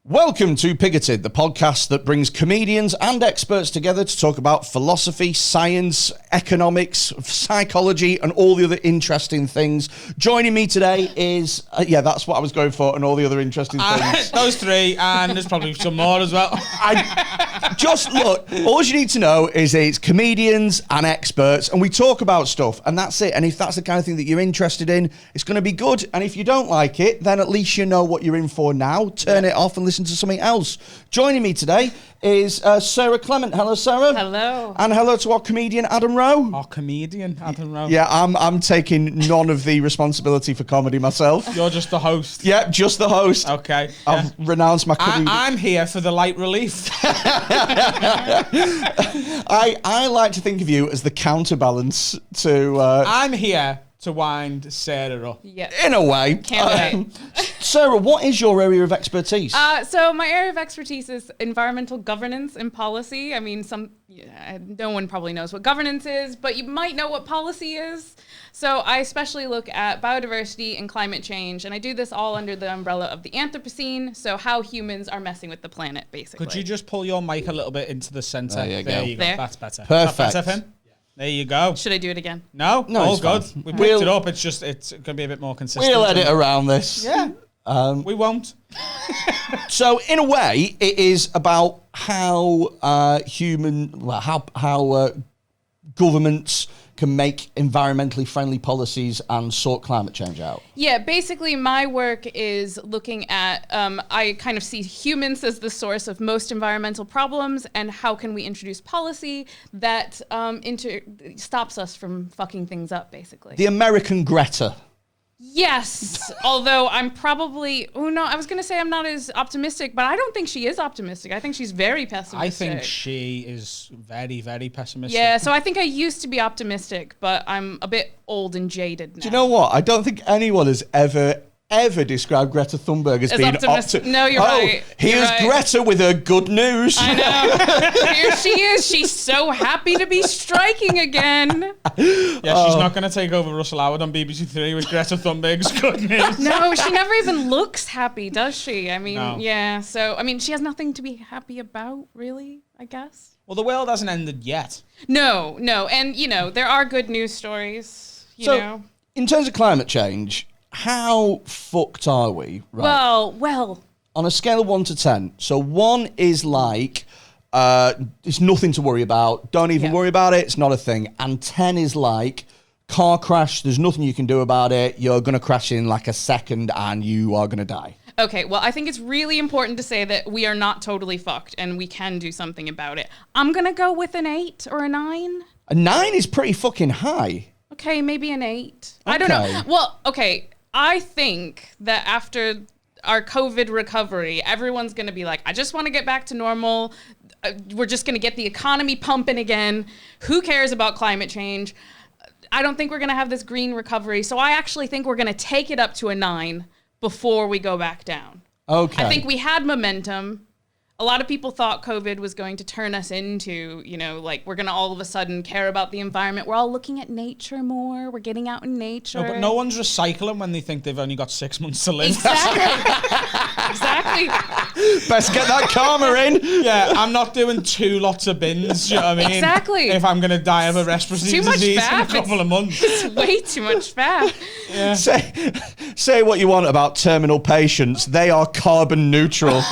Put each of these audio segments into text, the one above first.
Welcome to Pigoted, the podcast that brings comedians and experts together to talk about philosophy, science, economics, psychology, and all the other interesting things. Joining me today is, that's what I was going for, and all the other interesting things. Those three, and there's probably some more as well. Look, all you need to know is it's comedians and experts, and we talk about stuff, and that's it. And if that's the kind of thing that you're interested in, it's going to be good. And if you don't like it, then at least you know what you're in for now. Turn it off and listen to something else. Joining me today is Sarah Clement. Hello, Sarah. Hello. And hello to our comedian, Adam Rowe. Our comedian, Adam Rowe. Yeah, I'm taking none of the responsibility for comedy myself. You're just the host. Yeah, just the host. Okay. I've renounced my comedy. I'm here for the light relief. I like to think of you as the counterbalance to... I'm here to wind Sarah up. Yeah. In a way. Can't wait. Sarah, what is your area of expertise? So my area of expertise is environmental governance and policy. I mean, no one probably knows what governance is, but you might know what policy is. So I especially look at biodiversity and climate change, and I do this all under the umbrella of the Anthropocene, so how humans are messing with the planet, basically. Could you just pull your mic a little bit into the centre? There you go. There. That's better. Perfect. Is that better, Finn? There you go. Should I do it again? No, No, all it's good. fine. We picked it up. It's going to be a bit more consistent. We'll edit around this. Yeah. We won't. So, in a way, it is about how governments can make environmentally friendly policies and sort climate change out. Yeah, basically my work is looking at, I kind of see humans as the source of most environmental problems, and how can we introduce policy that stops us from fucking things up, basically. The American Greta. Yes, although I was going to say I'm not as optimistic, but I don't think she is optimistic. I think she's very pessimistic. I think she is very, very pessimistic. Yeah, so I think I used to be optimistic, but I'm a bit old and jaded now. Do you know what? I don't think anyone has ever described Greta Thunberg as being optimistic. No, you're right. Here's Greta with her good news. I know. Here she is. She's so happy to be striking again. Yeah, she's not going to take over Russell Howard on BBC Three with Greta Thunberg's good news. No, she never even looks happy, does she? I mean, No. Yeah. So, I mean, she has nothing to be happy about, really, I guess. Well, the world hasn't ended yet. No. And, there are good news stories, you know. In terms of climate change, how fucked are we? Right? Well. On a scale of 1 to 10. So 1 is like, it's nothing to worry about. Don't even worry about it. It's not a thing. And 10 is like, car crash. There's nothing you can do about it. You're going to crash in like a second and you are going to die. Okay, well, I think it's really important to say that we are not totally fucked and we can do something about it. I'm going to go with an 8 or a 9. A 9 is pretty fucking high. Okay, maybe an 8. Okay. I don't know. Well, okay, I think that after our COVID recovery, everyone's going to be like, I just want to get back to normal. We're just going to get the economy pumping again. Who cares about climate change? I don't think we're going to have this green recovery. So I actually think we're going to take it up to a 9 before we go back down. Okay. I think we had momentum. A lot of people thought COVID was going to turn us into, we're going to all of a sudden care about the environment. We're all looking at nature more. We're getting out in nature. No, but no one's recycling when they think they've only got 6 months to live. Exactly. Best get that karma in. Yeah, I'm not doing 2 lots of bins, you know what I mean? Exactly. If I'm going to die of a respiratory disease in a couple of months. It's way too much fat. Yeah. Say what you want about terminal patients. They are carbon neutral.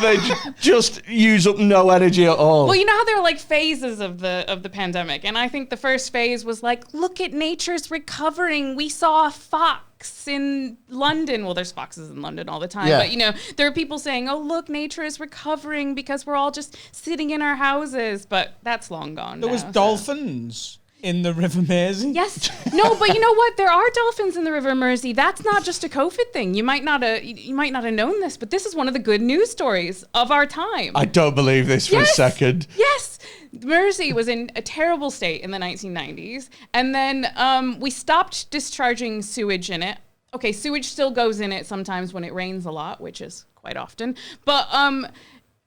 They just use up no energy at all. Well, you know how there are like phases of the pandemic, and I think the first phase was like, look at nature's recovering. We saw a fox in London. Well, there's foxes in London all the time, but there are people saying, oh, look, nature is recovering because we're all just sitting in our houses, but that's long gone. There was dolphins in the River Mersey. Yes. No, but you know what? There are dolphins in the River Mersey. That's not just a COVID thing. You might not have known this, but this is one of the good news stories of our time. I don't believe this for a second. Yes. Mersey was in a terrible state in the 1990s, and then we stopped discharging sewage in it. Okay, sewage still goes in it sometimes when it rains a lot, which is quite often. But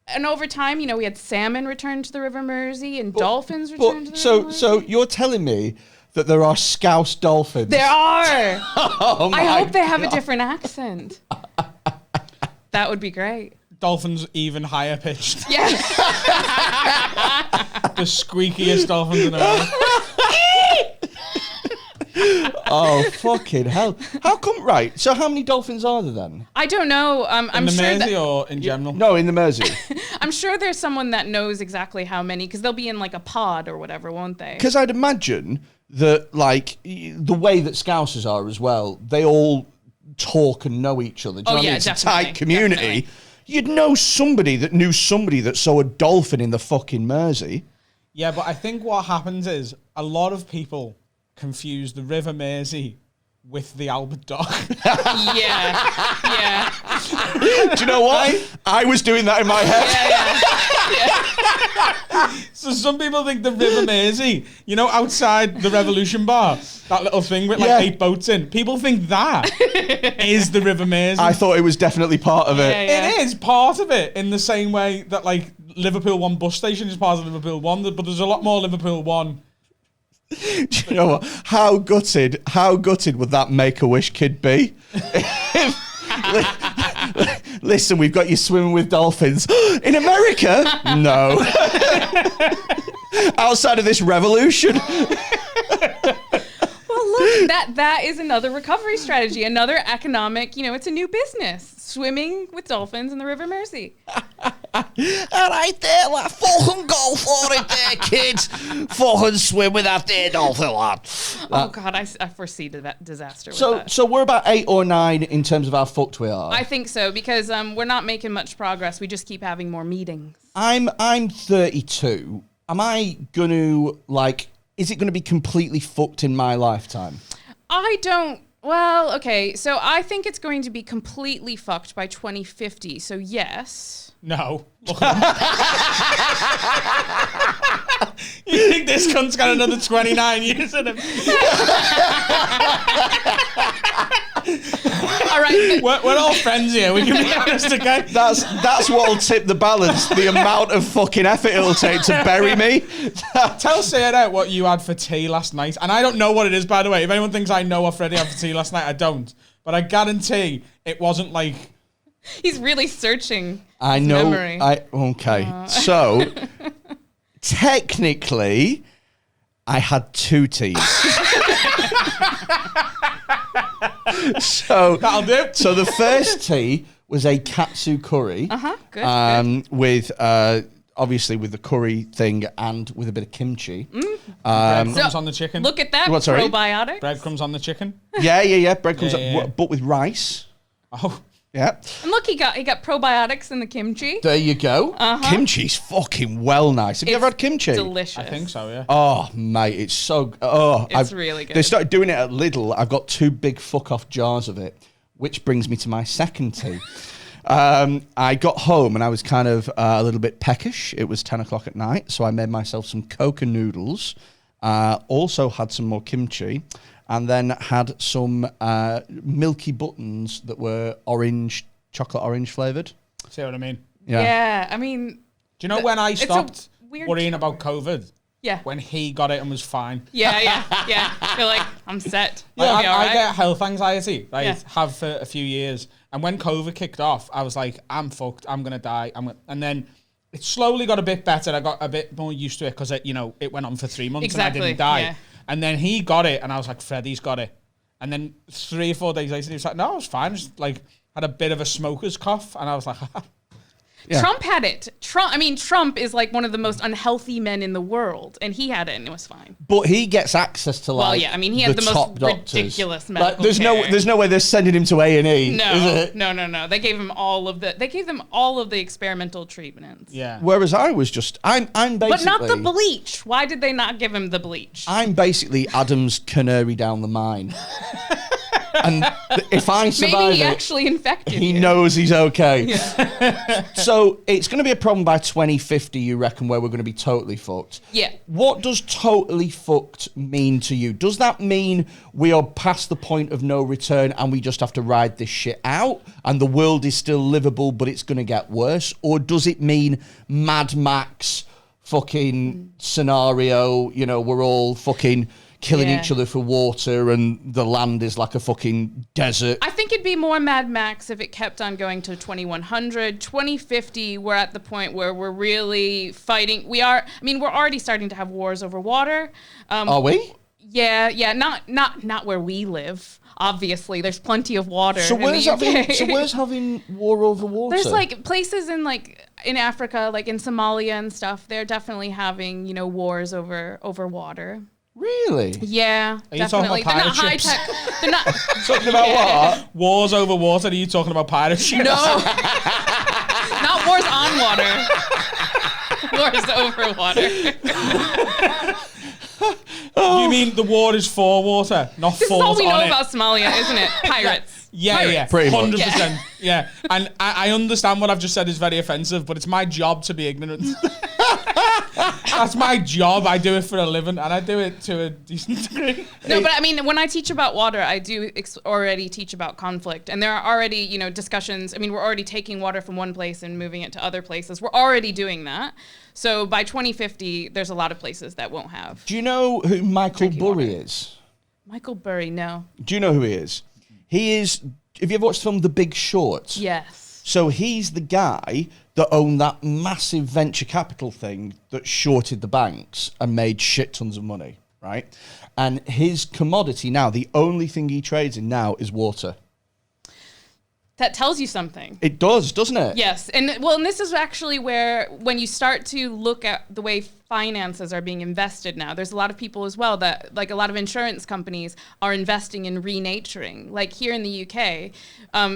and over time, we had salmon return to the River Mersey and dolphins return to the River Mersey. So you're telling me that there are scouse dolphins? There are. Oh my I hope they have a God. different accent. That would be great. dolphins even higher pitched. Yeah. The squeakiest dolphins in the world. Oh, fucking hell. How come, right, so how many dolphins are there then? I don't know. I'm In the sure Mersey that, or in general? No, in the Mersey. I'm sure there's someone that knows exactly how many, because they'll be in like a pod or whatever, won't they? Because I'd imagine that, like, the way that Scousers are as well, they all talk and know each other. Do you know what I mean? It's a tight community. Definitely. You'd know somebody that knew somebody that saw a dolphin in the fucking Mersey. Yeah, but I think what happens is a lot of people confuse the River Mersey with the Albert Dock. Yeah. Do you know what? I was doing that in my head. So some people think the River Mersey, you know, outside the Revolution Bar, that little thing with like 8 boats in. People think that is the River Mersey. I thought it was definitely part of it. Yeah. It is part of it in the same way that like Liverpool 1 bus station is part of Liverpool 1, but there's a lot more Liverpool 1. Do you know what? How gutted would that Make-A-Wish kid be? Listen, we've got you swimming with dolphins. In America? No. Outside of this revolution. Well, look, that is another recovery strategy, another economic, it's a new business. Swimming with dolphins in the River Mersey. All right there, like, fucking go for it there, kids. Fucking swim with that there dolphin, lad. Oh, God, I foresee that disaster with that. So we're about 8 or 9 in terms of how fucked we are. I think so, because we're not making much progress. We just keep having more meetings. I'm 32. Am I going to, like, is it going to be completely fucked in my lifetime? Well, okay, so I think it's going to be completely fucked by 2050, so yes. No. Look at him. You think this cunt's got another 29 years in him? All right. We're all friends here. We can be honest, okay? That's what'll tip the balance. The amount of fucking effort it'll take to bury me. Tell Sarah what you had for tea last night. And I don't know what it is, by the way. If anyone thinks I know what Freddie had for tea last night, I don't. But I guarantee it wasn't like... He's really searching I his know. memory. Okay. So, technically, I had 2 teas. So That'll do. So the first tea was a katsu curry. Good. With obviously with the curry thing and with a bit of kimchi. Breadcrumbs on the chicken. Look at that, What, sorry? probiotics. Breadcrumbs on the chicken. Yeah. Breadcrumbs, Yeah. but with rice. Oh. Yeah. And look, he got probiotics in the kimchi. There you go. Kimchi's fucking well nice. Have you ever had kimchi? Delicious. I think so, yeah. Oh, mate, it's so... It's really good. They started doing it at Lidl. I've got 2 big fuck-off jars of it, which brings me to my second tea. I got home and I was kind of a little bit peckish. It was 10 o'clock at night, so I made myself some coca noodles, also had some more kimchi, and then had some milky buttons that were chocolate orange flavoured. See what I mean? Yeah, I mean... Do you know when I stopped weird worrying about COVID? Yeah. When he got it and was fine. Yeah. You're like, I'm set. Yeah, I'll be all I right. get health anxiety. I have for a few years. And when COVID kicked off, I was like, I'm fucked. I'm going to die. And then it slowly got a bit better. I got a bit more used to it because, it went on for 3 months and I didn't die. Yeah. And then he got it and I was like, Freddie's got it. And then 3 or 4 days later, he was like, no, I was fine. Just had a bit of a smoker's cough. And I was like, Yeah. Trump had it. Trump is like one of the most unhealthy men in the world, and he had it, and it was fine. But he gets access to he had the top most doctors. ridiculous medical there's care. there's no way they're sending him to A&E. No, is it? no. They gave him all of the experimental treatments. yeah. Whereas I was just I'm basically, But not the bleach. Why did they not give him the bleach? I'm basically Adam's canary down the mine. And if I survive Maybe he it, actually infected he you. knows he's okay. Yeah. So it's going to be a problem by 2050, you reckon, where we're going to be totally fucked. Yeah. What does totally fucked mean to you? Does that mean we are past the point of no return and we just have to ride this shit out and the world is still livable but it's going to get worse? Or does it mean Mad Max fucking scenario, we're all fucking killing each other for water and the land is like a fucking desert. I think it'd be more Mad Max if it kept on going to 2100. 2050, we're at the point where we're really fighting. We're already starting to have wars over water. Are we? Yeah, not where we live. Obviously, there's plenty of water. So where's having war over water? There's like places in Africa, like in Somalia and stuff. They're definitely having wars over water. Really? Yeah, Are you definitely. talking about They're not pirate high ships? tech. They're not. Talking about what? Wars over water? Are you talking about pirate ships? No, not wars on water. Wars over water. You mean the war is for water, not This is falls all we on know it? about Somalia, isn't it? Pirates. Yeah, Pretty much. 100%. Yeah. And I understand what I've just said is very offensive, but it's my job to be ignorant. That's my job. I do it for a living, and I do it to a decent degree. No, but I mean, when I teach about water, I do already teach about conflict. And there are already, discussions. I mean, we're already taking water from one place and moving it to other places. We're already doing that. So by 2050, there's a lot of places that won't have. Do you know who Michael Burry is? Michael Burry, no. Do you know who he is? He is... Have you ever watched the film The Big Short? Yes. So he's the guy that owned that massive venture capital thing that shorted the banks and made shit tons of money, right? And his commodity now, the only thing he trades in now is water. That tells you something. It does, doesn't it? Yes. And this is actually where, when you start to look at the way finances are being invested now, there's a lot of people as well that, like a lot of insurance companies are investing in renaturing. Like here in the UK,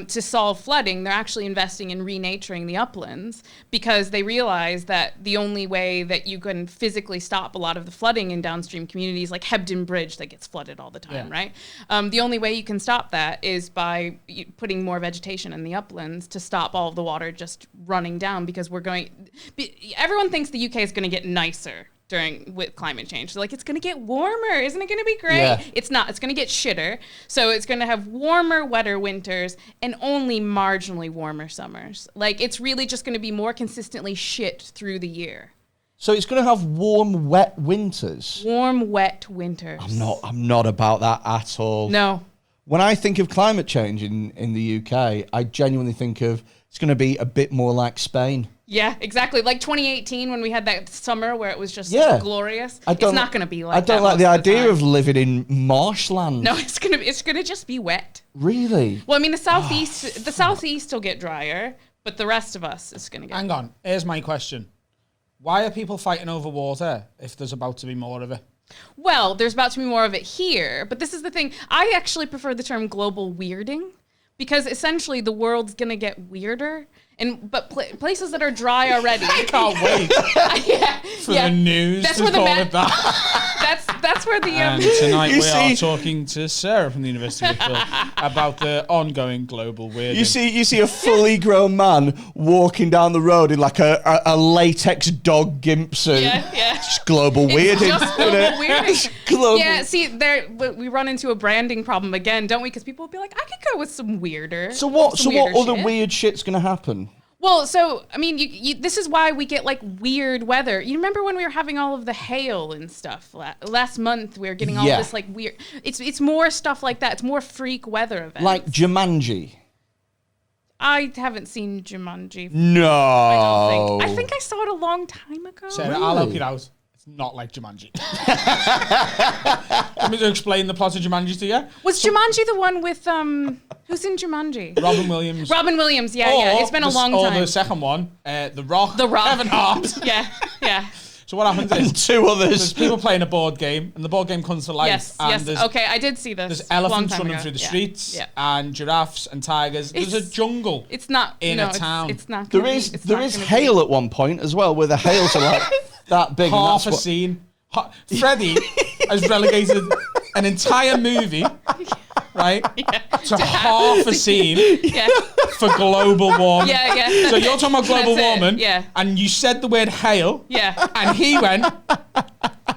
to solve flooding, they're actually investing in renaturing the uplands because they realize that the only way that you can physically stop a lot of the flooding in downstream communities, like Hebden Bridge that gets flooded all the time, right? The only way you can stop that is by putting more vegetation in the uplands to stop all of the water just running down, because everyone thinks the UK is going to get nicer with climate change. So like, it's going to get warmer. Isn't it going to be great? Yeah. It's not. It's going to get shitter. So it's going to have warmer, wetter winters and only marginally warmer summers. Like, it's really just going to be more consistently shit through the year. So it's going to have warm, wet winters. Warm, wet winters. I'm not about that at all. No. When I think of climate change in the UK, I genuinely think of it's going to be a bit more like Spain. Yeah, exactly. Like 2018 when we had that summer where it was just glorious. It's not going to be like that. I don't like the idea of living in marshland. No, it's going to just be wet. Really? Well, I mean, the southeast will get drier, but the rest of us is going to get. Hang on. Here's my question. Why are people fighting over water if there's about to be more of it? Well, there's about to be more of it here, but this is the thing. I actually prefer the term global weirding, because essentially the world's going to get weirder. But places that are dry already. I can't wait for the news to call it that. That's where the... And tonight we are talking to Sarah from the University of Liverpool about the ongoing global weirding. You see a fully grown man walking down the road in like a latex dog gimp suit. Yeah. It's global weirding. It's just global weirding. Global. Yeah, see, we run into a branding problem again, don't we? Because people will be like, I could go with some weirder. So what other weird shit's going to happen? Well, so, I mean, this is why we get, like, weird weather. You remember when we were having all of the hail and stuff? Last month, we were getting all this, like, weird... It's more stuff like that. It's more freak weather events. Like Jumanji? I haven't seen Jumanji. No. I think I saw it a long time ago. Sarah, I'll help you out. It's not like Jumanji. Want me to explain the plot of Jumanji to you? Was Jumanji the one with, who's in Jumanji? Robin Williams. Robin Williams, yeah. It's been a long time. Or the second one, The Rock. The Rock. Kevin Hart. Yeah. So what happens is... And two others. There's people playing a board game, and the board game comes to life. Yes. Okay, I did see this. There's elephants running through the streets, and giraffes and tigers. There's a jungle. It's not... in a town. It's not There is hail at one point as well, where the hails are like that big. Half a scene. Freddie has relegated an entire movie, right, to half a scene for global warming. Yeah. So you're talking about global warming, yeah. and you said the word hail, yeah, and he went,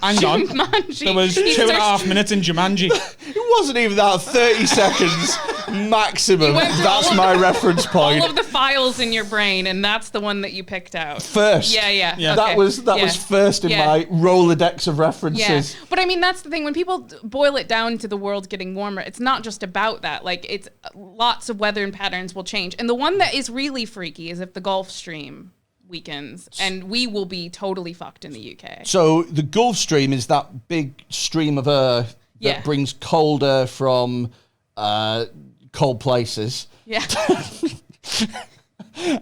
Hang on. Jumanji. There was 2.5 minutes in Jumanji. It wasn't even that. 30 seconds maximum. went through That's all of my the- reference point. All of the files in your brain, and that's the one that you picked out. First. Yeah. That was first in my Rolodex of references. Yeah, but I mean, that's the thing. When people boil it down to the world getting warmer, it's not just about that. Like, it's lots of weather and patterns will change. And the one that is really freaky is if the Gulf Stream weakens, and we will be totally fucked in the UK. So the Gulf Stream is that big stream of air that brings cold air from cold places. Yeah.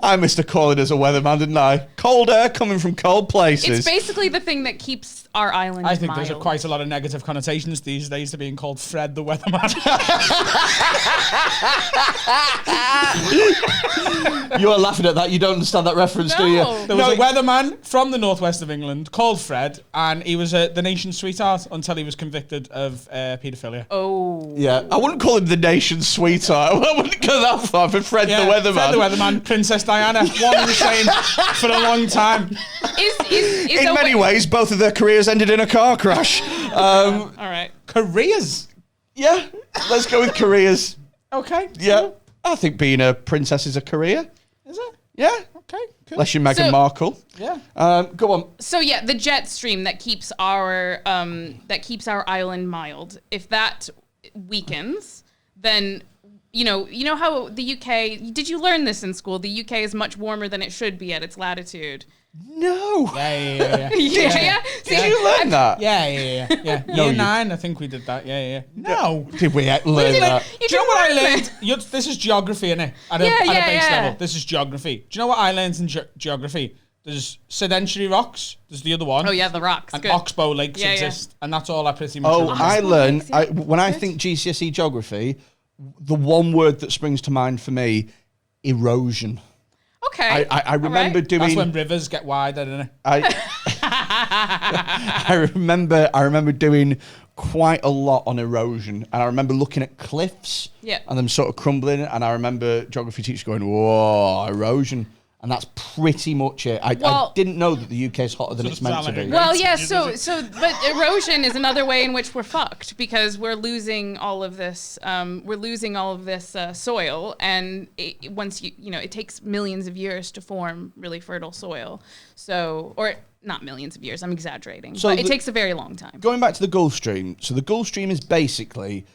I missed a calling as a weatherman, didn't I? Cold air coming from cold places. It's basically the thing that keeps our island I think mild. there's quite a lot of negative connotations these days to being called Fred the Weatherman. You are laughing at that. You don't understand that reference, do you? No. There was a weatherman from the northwest of England called Fred, and he was the nation's sweetheart until he was convicted of paedophilia. Oh. Yeah, I wouldn't call him the nation's sweetheart. I wouldn't go that far for Fred the Weatherman. Fred the Weatherman, Princess Diana, one and the same for a long time. In many ways, both of their careers ended in a car crash. All right. Careers. Yeah, let's go with careers. Okay. Yeah, I think being a princess is a career. Is it? Yeah. Okay. Cool. Unless you're Meghan Markle. Yeah. Go on. So yeah, the jet stream that keeps our island mild. If that weakens, then you know how the UK. Did you learn this in school? The UK is much warmer than it should be at its latitude. No. Yeah. Yeah. See, Did you learn that? Yeah. No, Year you- 9, I think we did that. Yeah. No. Did we learn that? Do you know what I learned? This is geography, innit? At a base level. This is geography. Do you know what I learned in geography? There's sedentary rocks. There's the other one. Oh yeah, the rocks. And Good. oxbow lakes exist. And that's all I pretty much remember. I learn, Oxbow lakes, when I think GCSE geography, the one word that springs to mind for me, erosion. Okay. I remember doing. That's when rivers get wider, isn't it? I remember doing quite a lot on erosion, and I remember looking at cliffs and them sort of crumbling, and I remember geography teachers going, "Whoa, erosion." And that's pretty much it. I didn't know that the UK is hotter than it's meant to be. Well, yeah. But erosion is another way in which we're fucked because we're losing all of this. Soil, and once it takes millions of years to form really fertile soil. So, or not millions of years. I'm exaggerating. So but it takes a very long time. Going back to the Gulf Stream. So the Gulf Stream is basically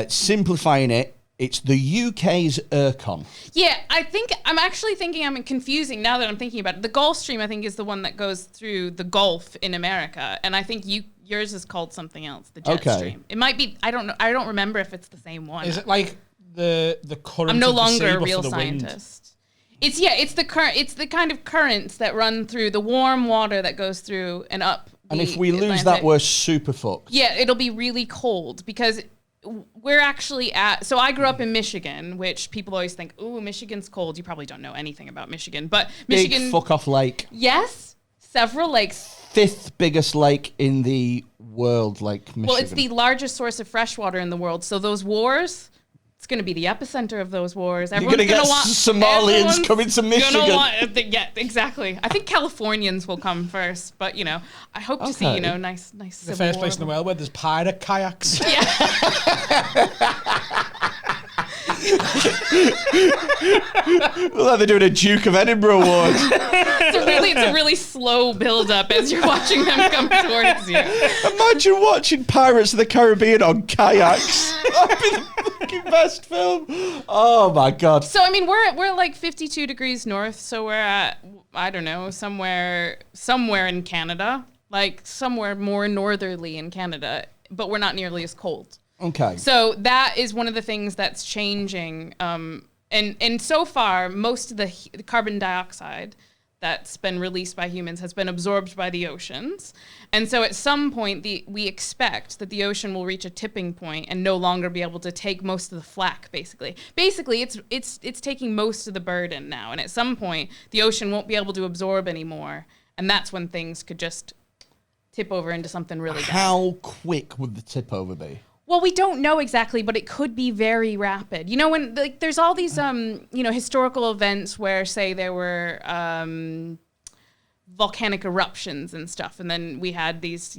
simplifying it. It's the UK's ERCON. Yeah, I'm actually thinking I'm confusing now that I'm thinking about it. The Gulf Stream, I think, is the one that goes through the Gulf in America, and I think yours is called something else, the jet stream. It might be. I don't know. I don't remember if it's the same one. Is it like the current? I'm no of the longer sea, a but real for the wind? scientist. It's the current. It's the kind of currents that run through the warm water that goes through and up. And if we lose that, we're super fucked. Yeah, it'll be really cold because we're actually so I grew up in Michigan, which people always think, ooh, Michigan's cold. You probably don't know anything about Michigan, but Michigan. Big fuck off lake. Yes, several lakes. 5th biggest lake in the world, Lake Michigan. Well, it's the largest source of fresh water in the world. So those wars, it's going to be the epicenter of those wars. You're going to get Somalians coming to Michigan. Yeah, exactly. I think Californians will come first, but I hope to see nice. The first place in the world where there's pirate kayaks. Well, they're doing a Duke of Edinburgh award. It's a really slow build up as you're watching them come towards you. Imagine watching Pirates of the Caribbean on kayaks. That'd be the fucking best film. Oh my god. So I mean, we're like 52 degrees north, so we're at, I don't know, somewhere in Canada, like somewhere more northerly in Canada, but we're not nearly as cold. Okay. So that is one of the things that's changing. And so far, most of the carbon dioxide that's been released by humans has been absorbed by the oceans. And so at some point, we expect that the ocean will reach a tipping point and no longer be able to take most of the flack, basically. Basically, it's taking most of the burden now. And at some point, the ocean won't be able to absorb anymore. And that's when things could just tip over into something really bad. How quick would the tip over be? Well, we don't know exactly, but it could be very rapid. When there's all these historical events where, say, there were volcanic eruptions and stuff, and then we had these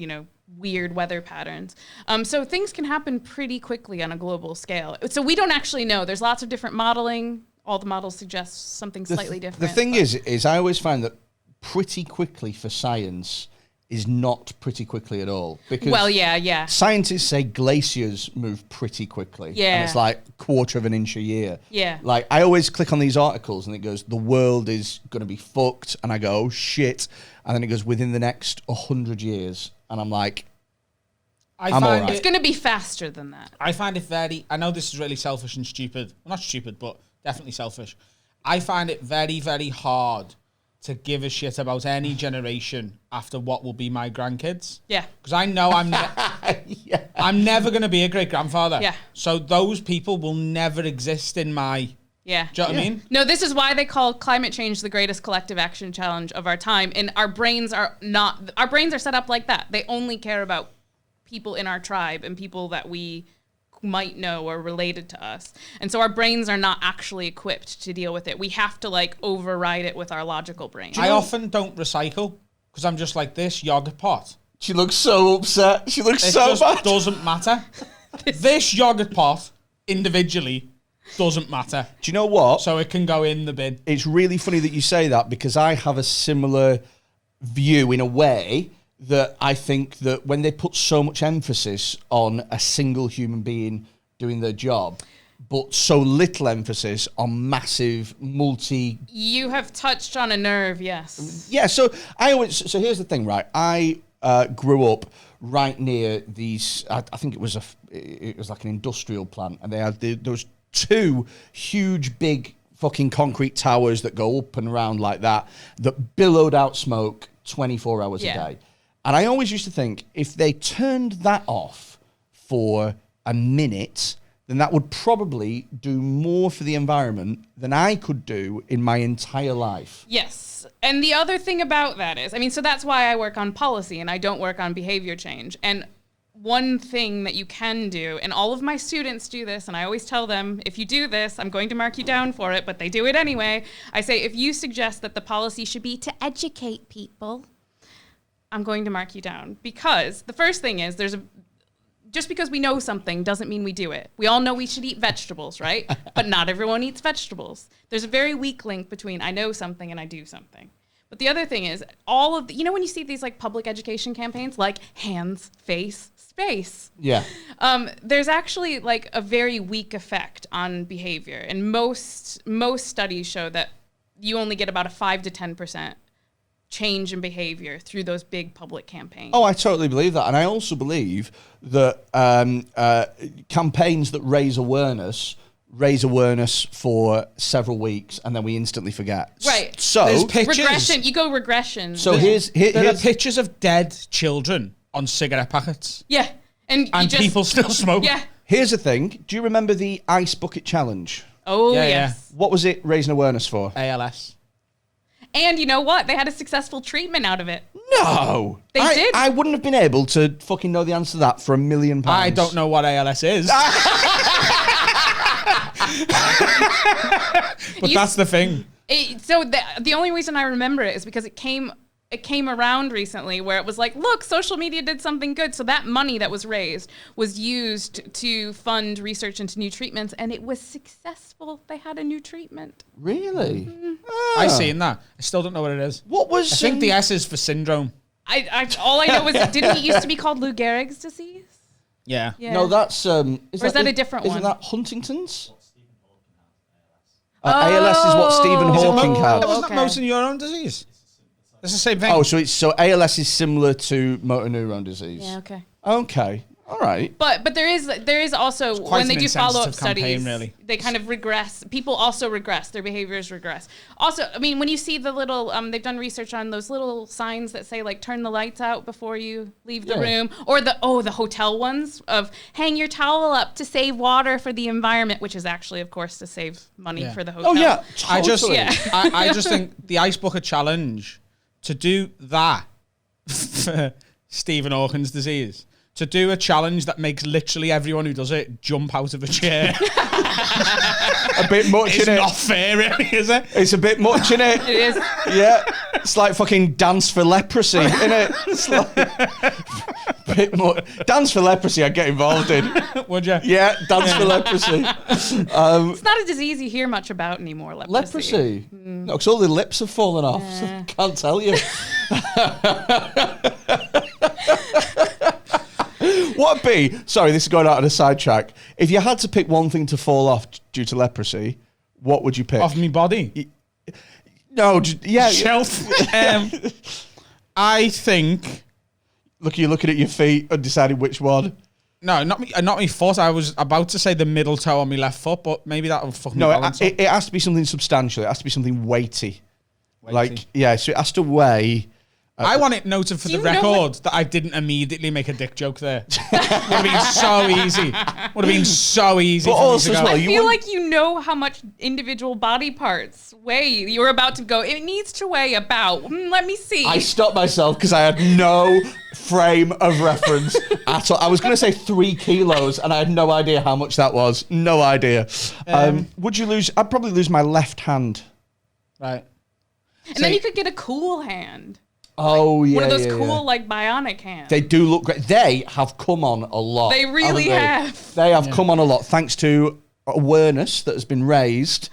weird weather patterns. So things can happen pretty quickly on a global scale. So we don't actually know. There's lots of different modeling. All the models suggest something slightly different. The thing is I always find that pretty quickly for science is not pretty quickly at all. Because scientists say glaciers move pretty quickly. Yeah. And it's like a quarter of an inch a year. Yeah. Like, I always click on these articles and it goes, the world is going to be fucked. And I go, oh, shit. And then it goes, within the next 100 years. And I'm like, I'm all right. It's going to be faster than that. I find it very... I know this is really selfish and stupid. Well, not stupid, but definitely selfish. I find it very, very hard to give a shit about any generation after what will be my grandkids. Yeah. Because I know I'm I'm never going to be a great-grandfather. Yeah. So those people will never exist in my... Yeah. Do you know what I mean? No, this is why they call climate change the greatest collective action challenge of our time. And our brains are set up like that. They only care about people in our tribe and people that we might know or related to us. And so our brains are not actually equipped to deal with it. We have to like override it with our logical brain. I often don't recycle because I'm just like, this yogurt pot. She looks so upset. She looks so just bad. Doesn't matter. This yogurt pot individually doesn't matter. Do you know what? So it can go in the bin. It's really funny that you say that because I have a similar view in a way that I think that when they put so much emphasis on a single human being doing their job, but so little emphasis on massive You have touched on a nerve, yes. Yeah, so here's the thing, right? I grew up right near these, I think it was like an industrial plant, and they had those two huge, big fucking concrete towers that go up and around like that billowed out smoke 24 hours a day. And I always used to think if they turned that off for a minute, then that would probably do more for the environment than I could do in my entire life. Yes. And the other thing about that is, so that's why I work on policy and I don't work on behavior change. And one thing that you can do, and all of my students do this, and I always tell them, if you do this, I'm going to mark you down for it, but they do it anyway. I say, if you suggest that the policy should be to educate people, I'm going to mark you down. Because the first thing is, just because we know something doesn't mean we do it. We all know we should eat vegetables, right? But not everyone eats vegetables. There's a very weak link between I know something and I do something. But the other thing is, when you see these like public education campaigns, like hands, face, space. Yeah. There's actually like a very weak effect on behavior. And most studies show that you only get about a 5 to 10% change in behavior through those big public campaigns. Oh, I totally believe that. And I also believe that campaigns that raise awareness for several weeks and then we instantly forget. Right. So there's pictures. Regression. You go regression. So there are pictures of dead children on cigarette packets. Yeah. And people still smoke. Yeah. Here's the thing. Do you remember the Ice Bucket Challenge? Oh, yes. What was it raising awareness for? ALS. And you know what? They had a successful treatment out of it. No. They did. I wouldn't have been able to fucking know the answer to that for £1 million. I don't know what ALS is. But that's the thing. So the only reason I remember it is because it came around recently where it was like, look, social media did something good. So that money that was raised was used to fund research into new treatments, and it was successful. They had a new treatment. Really? Mm-hmm. I seen that. I still don't know what it is. What was? I think the S is for syndrome. All I know is, didn't it used to be called Lou Gehrig's disease? Yeah. No, that's. Is that a different one? Isn't that Huntington's? ALS is what Stephen Hawking had. Wasn't that motor neuron disease? It's the same thing. Oh, so ALS is similar to motor neuron disease. Yeah. Okay. Okay. All right. But there is also, when they do follow-up studies, really. They kind of regress. People also regress. Their behaviors regress. Also, when you see the little, they've done research on those little signs that say like turn the lights out before you leave the room, or the hotel ones of hang your towel up to save water for the environment, which is actually, of course, to save money for the hotel. Oh yeah. Totally. I just think the Ice Bucket Challenge, to do that for Stephen Hawking's disease, to do a challenge that makes literally everyone who does it jump out of a chair. A bit much, it's innit? Not fair, really, is it? It's a bit much, innit? It is. Yeah. It's like fucking Dance for Leprosy, innit? It's like bit more. Dance for Leprosy, I'd get involved in. Would you? Yeah, Dance for Leprosy. It's not a disease you hear much about anymore, leprosy. No, because all the lips have fallen off. So can't tell you. What be? Sorry, this is going out on a sidetrack. If you had to pick one thing to fall off due to leprosy, what would you pick? Off me body? No, yeah. Shelf. I think... Look, you're looking at your feet and deciding which one. No, not me foot. I was about to say the middle toe on my left foot, but maybe that would fuck me balance up. It has to be something substantial. It has to be something weighty. Like, yeah, so it has to weigh... I want it noted for the record that I didn't immediately make a dick joke there. Would have been so easy. Would have been so easy. But also, as well, I feel like you know how much individual body parts weigh. You were about to go, it needs to weigh about, let me see. I stopped myself because I had no frame of reference at all. I was going to say 3 kilos and I had no idea how much that was. No idea. Would you lose? I'd probably lose my left hand. Right. And then you could get a cool hand. Oh, yeah. One of those cool, like, bionic hands. They do look great. They have come on a lot. They really have. They have come on a lot thanks to awareness that has been raised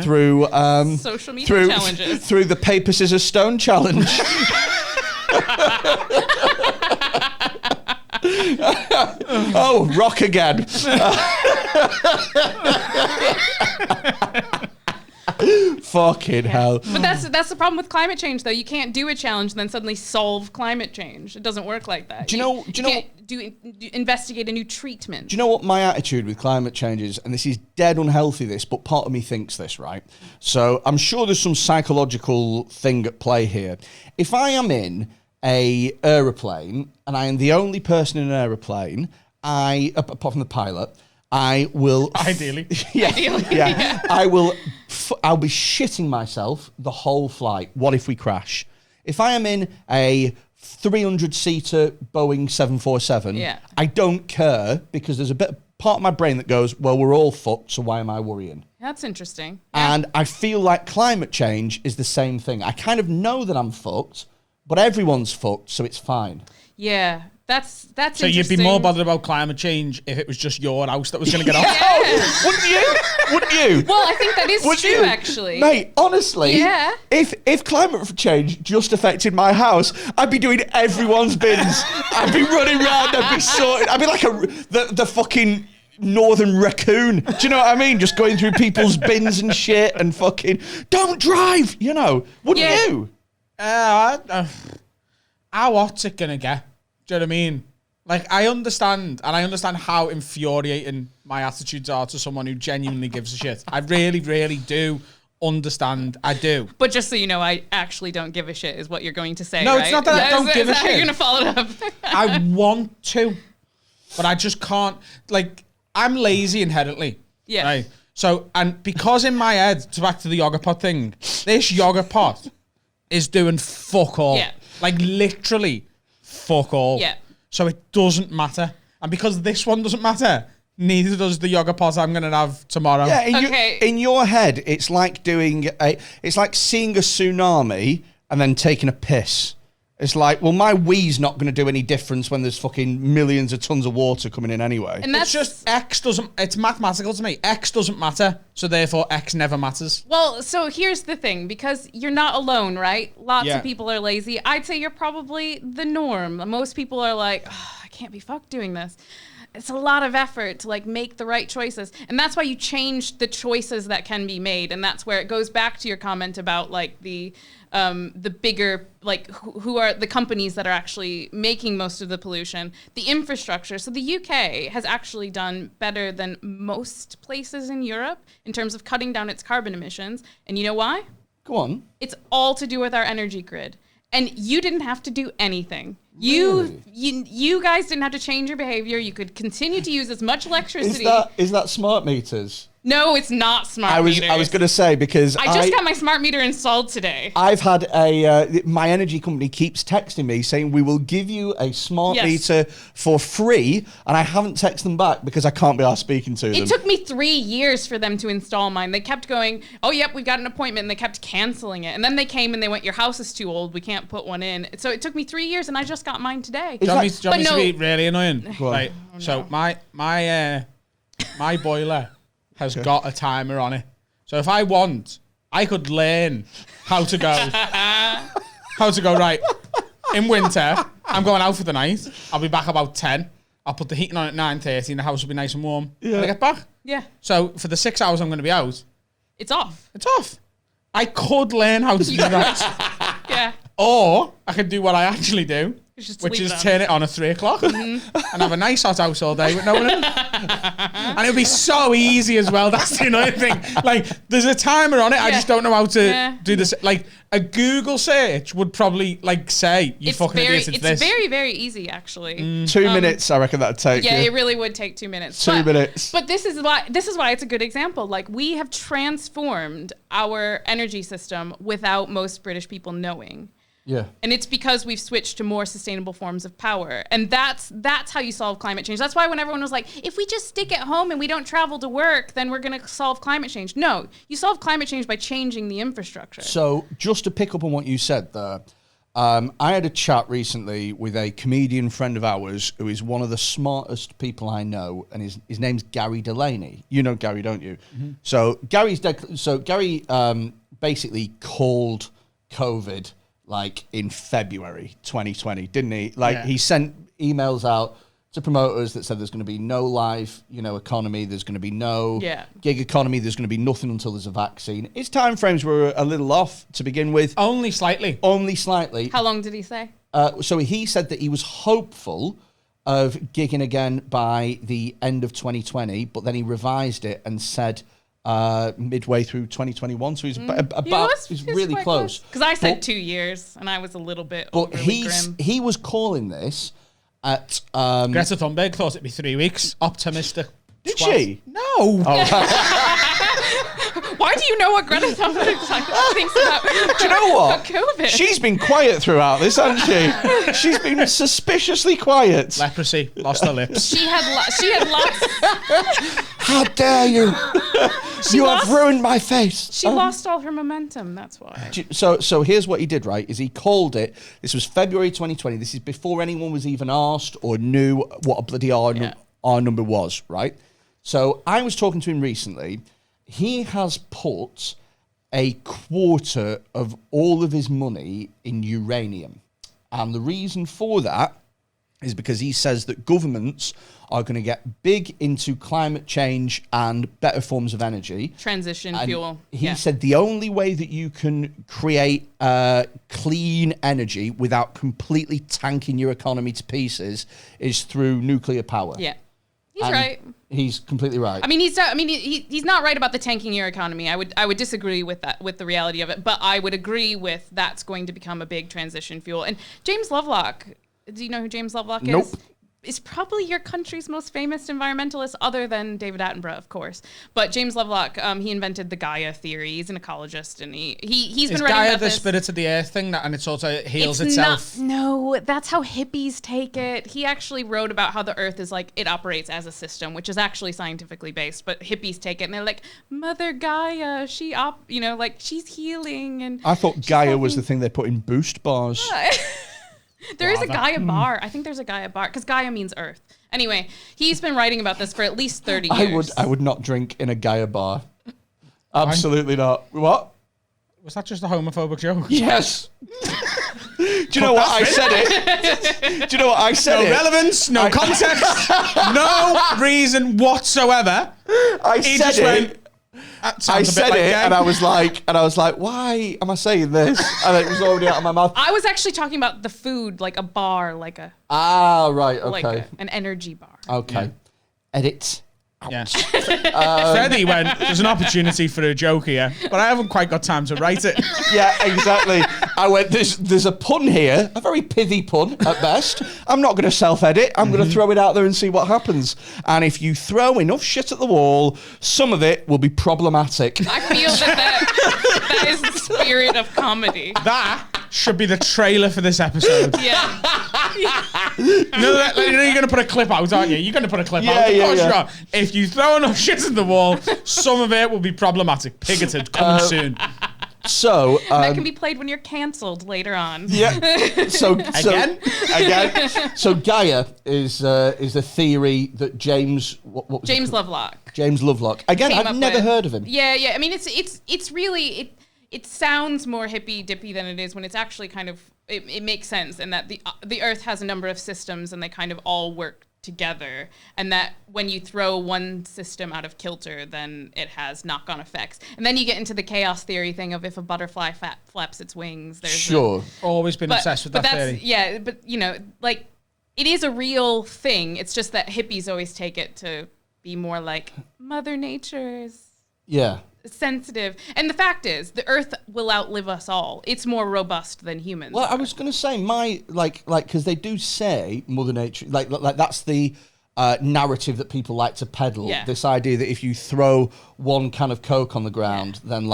through social media challenges. Through the paper, scissors, stone challenge. Oh, rock again. Fucking hell. But that's the problem with climate change, though. You can't do a challenge and then suddenly solve climate change. It doesn't work like that. You can't investigate a new treatment. Do you know what my attitude with climate change is? And this is dead unhealthy, but part of me thinks this, right? So I'm sure there's some psychological thing at play here. If I am in a aeroplane and I am the only person in an aeroplane, apart from the pilot, I will ideally, yeah. I'll be shitting myself the whole flight. What if we crash? If I am in a 300-seater Boeing 747, I don't care because there's a part of my brain that goes, well, we're all fucked, so why am I worrying? That's interesting. And I feel like climate change is the same thing. I kind of know that I'm fucked, but everyone's fucked, so it's fine. Yeah. That's so you'd be more bothered about climate change if it was just your house that was going to get off? Yeah. Wouldn't you? Well, I think that is true, actually. Mate, honestly, if climate change just affected my house, I'd be doing everyone's bins. I'd be running around, I'd be sorting. I'd be like the fucking northern raccoon. Do you know what I mean? Just going through people's bins and shit and fucking, don't drive, Wouldn't you? How hot's it going to get? Do you know what I mean? Like, I understand how infuriating my attitudes are to someone who genuinely gives a shit. I really, really do understand. I do. But just so you know, I actually don't give a shit is what you're going to say, No, right? it's not that I don't give a shit. How you're going to follow it up? I want to, but I just can't. Like, I'm lazy inherently. Yeah. Right? So, and because in my head, back to the yoga pot thing, this yoga pot is doing fuck all. Yeah. Like, literally fuck all. Yeah. So it doesn't matter. And because this one doesn't matter, neither does the yoga pot I'm going to have tomorrow. Yeah, in your head, it's like it's like seeing a tsunami and then taking a piss. It's like, well, my wee's not going to do any difference when there's fucking millions of tons of water coming in anyway. And that's it's just it's mathematical to me. X doesn't matter, so therefore X never matters. Well, so here's the thing, because you're not alone, right? Lots of people are lazy. I'd say you're probably the norm. Most people are like, I can't be fucked doing this. It's a lot of effort to like make the right choices. And that's why you change the choices that can be made. And that's where it goes back to your comment about like the bigger, like who are the companies that are actually making most of the pollution, the infrastructure. So the UK has actually done better than most places in Europe in terms of cutting down its carbon emissions. And you know why? Go on. It's all to do with our energy grid. And you didn't have to do anything. Really? You guys didn't have to change your behavior. You could continue to use as much electricity. Is that smart meters? No, it's not smart I was meters. going to say, because I just got my smart meter installed today. I've had my energy company keeps texting me saying, we will give you a smart meter for free. And I haven't texted them back because I can't be asked speaking to them. It took me 3 years for them to install mine. They kept going, oh, yep, we've got an appointment. And they kept canceling it. And then they came and they went, your house is too old. We can't put one in. So it took me 3 years and I just got mine today. Do you want me to be really annoying? Right. no. So my boiler has got a timer on it. So if I want, I could learn how to go right. In winter, I'm going out for the night. I'll be back about 10. I'll put the heating on at 9:30 and the house will be nice and warm when I get back. Yeah. So for the 6 hours I'm going to be out, it's off. It's off. I could learn how to do that. Yeah. Or I could do what I actually do, which is turn it on at 3 o'clock and have a nice hot house all day with no one in. And it'll be so easy as well. That's the annoying thing. Like, there's a timer on it. I just don't know how to do this. Like, a Google search would probably, like, say, you fucking idiot, it's this. It's very, very easy, actually. 2 minutes, I reckon that'd take. Yeah, it really would take 2 minutes. 2 minutes. But this is why it's a good example. Like, we have transformed our energy system without most British people knowing. Yeah. And it's because we've switched to more sustainable forms of power. And that's how you solve climate change. That's why when everyone was like, if we just stick at home and we don't travel to work, then we're going to solve climate change. No, you solve climate change by changing the infrastructure. So just to pick up on what you said there, I had a chat recently with a comedian friend of ours who is one of the smartest people I know, and his name's Gary Delaney. You know Gary, don't you? Mm-hmm. So Gary basically called COVID like in February 2020, didn't he? Like he sent emails out to promoters that said there's going to be no live, economy. There's going to be no gig economy. There's going to be nothing until there's a vaccine. His timeframes were a little off to begin with. Only slightly. How long did he say? So he said that he was hopeful of gigging again by the end of 2020, but then he revised it and said midway through 2021, so he's he's really close. Because I said 2 years, and I was a little bit. But grim. he was calling this at. Greta Thunberg thought it'd be 3 weeks. Optimistic. Did she? No. Oh. Why do you know what Greta Thunberg thinks about? Do you know what? COVID. She's been quiet throughout this, hasn't she? She's been suspiciously quiet. Leprosy, lost her lips. She had lots. How dare you? You have ruined my face. She lost all her momentum. That's why. So here's what he did. Right, is he called it? This was February 2020. This is before anyone was even asked or knew what a bloody R number was. Right. So I was talking to him recently. He has put a quarter of all of his money in uranium. And the reason for that is because he says that governments are going to get big into climate change and better forms of energy. Transition fuel. He said the only way that you can create clean energy without completely tanking your economy to pieces is through nuclear power. Yeah. He's right. He's completely right. I mean, he's not right about the tanking your economy. I would disagree with that, with the reality of it, but I would agree with that's going to become a big transition fuel. And James Lovelock, do you know who James Lovelock is? Nope. Is probably your country's most famous environmentalist, other than David Attenborough, of course. But James Lovelock, he invented the Gaia theory. He's an ecologist, and he's been writing Gaia about the this. spirit of the earth thing, and it sort of heals itself? No, that's how hippies take it. He actually wrote about how the earth is like, it operates as a system, which is actually scientifically based, but hippies take it, and they're like, Mother Gaia, she's healing. And I thought Gaia was the thing they put in Boost bars. There is a Gaia bar. I think there's a Gaia bar because Gaia means earth. Anyway, he's been writing about this for at least 30 years. I would not drink in a Gaia bar. Absolutely not. What? Was that just a homophobic joke? Yes. Do you know what I said it? Do you know what I said? No relevance, no context, no reason whatsoever. I said it. And I was like, why am I saying this? And it was already out of my mouth. I was actually talking about the food, like a bar, like a... Ah, right, okay. Like an energy bar. Okay. Yeah. Edit. Yeah. Freddie went, there's an opportunity for a joke here, but I haven't quite got time to write it. Yeah, exactly. I went, there's a pun here, a very pithy pun at best. I'm not going to self-edit. I'm going to throw it out there and see what happens. And if you throw enough shit at the wall, some of it will be problematic. I feel that is the spirit of comedy. That should be the trailer for this episode. Yeah. You know you're going to put a clip out, aren't you? You're going to put a clip out. Of course you are. If you throw enough shit at the wall, some of it will be problematic. Pigoted, coming soon. So that can be played when you're cancelled later on. Yeah. So again. So Gaia is a theory that James James Lovelock. James Lovelock. Again, I've never heard of him. Yeah. I mean, it's really it sounds more hippy dippy than it is when it's actually kind of it makes sense, and that the Earth has a number of systems and they kind of all work together, and that when you throw one system out of kilter, then it has knock-on effects. And then you get into the chaos theory thing of if a butterfly flaps its wings, there's always been obsessed with that theory. Yeah, but like it is a real thing. It's just that hippies always take it to be more like Mother Nature's sensitive. And the fact is, the Earth will outlive us all. It's more robust than humans. Well, I was going to say because they do say Mother Nature, like that's the narrative that people like to peddle. Yeah. This idea that if you throw one can of Coke on the ground, then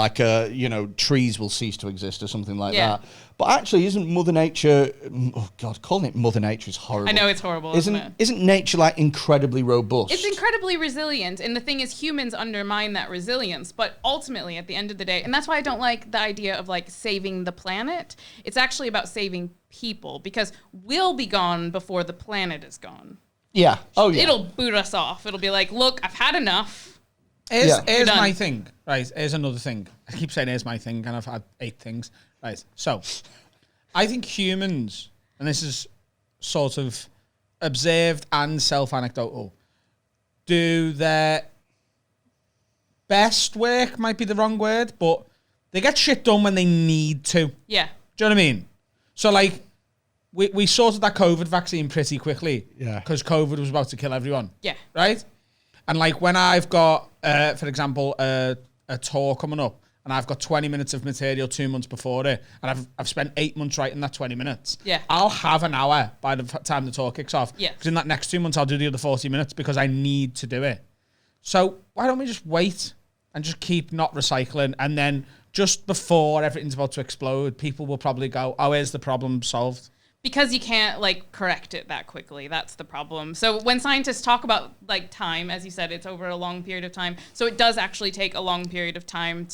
trees will cease to exist or something like that. But actually, isn't Mother Nature? Oh God, calling it Mother Nature is horrible. I know it's horrible. Isn't nature like incredibly robust? It's incredibly resilient, and the thing is, humans undermine that resilience. But ultimately, at the end of the day, and that's why I don't like the idea of like saving the planet. It's actually about saving people, because we'll be gone before the planet is gone. Yeah. Oh yeah. It'll boot us off. It'll be like, look, I've had enough. Here's my thing. Right. Here's another thing. I keep saying here's my thing, and I've had 8 things. Right. So, I think humans, and this is sort of observed and self-anecdotal, do their best work, might be the wrong word, but they get shit done when they need to. Yeah. Do you know what I mean? So, like, we sorted that COVID vaccine pretty quickly. Yeah. Because COVID was about to kill everyone. Yeah. Right? And, like, when I've got, for example, a tour coming up, and I've got 20 minutes of material 2 months before it, and I've spent 8 months writing that 20 minutes. Yeah. I'll have an hour by the time the tour kicks off. Yeah. Because in that next 2 months, I'll do the other 40 minutes because I need to do it. So why don't we just wait and just keep not recycling, and then just before everything's about to explode, people will probably go, oh, here's the problem solved. Because you can't like correct it that quickly. That's the problem. So when scientists talk about like time, as you said, it's over a long period of time. So it does actually take a long period of time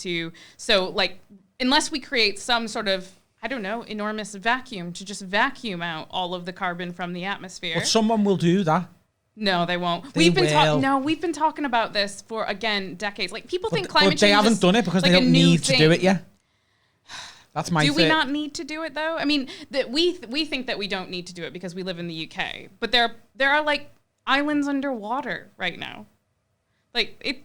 unless we create some sort of, I don't know, enormous vacuum to just vacuum out all of the carbon from the atmosphere. But someone will do that. No, they won't. We've been talking about this for, again, decades. Like people think climate change they haven't done it because like they don't need to do it yet. That's my Do we not need to do it though? I mean, we think that we don't need to do it because we live in the UK, but there are like islands underwater right now, like it,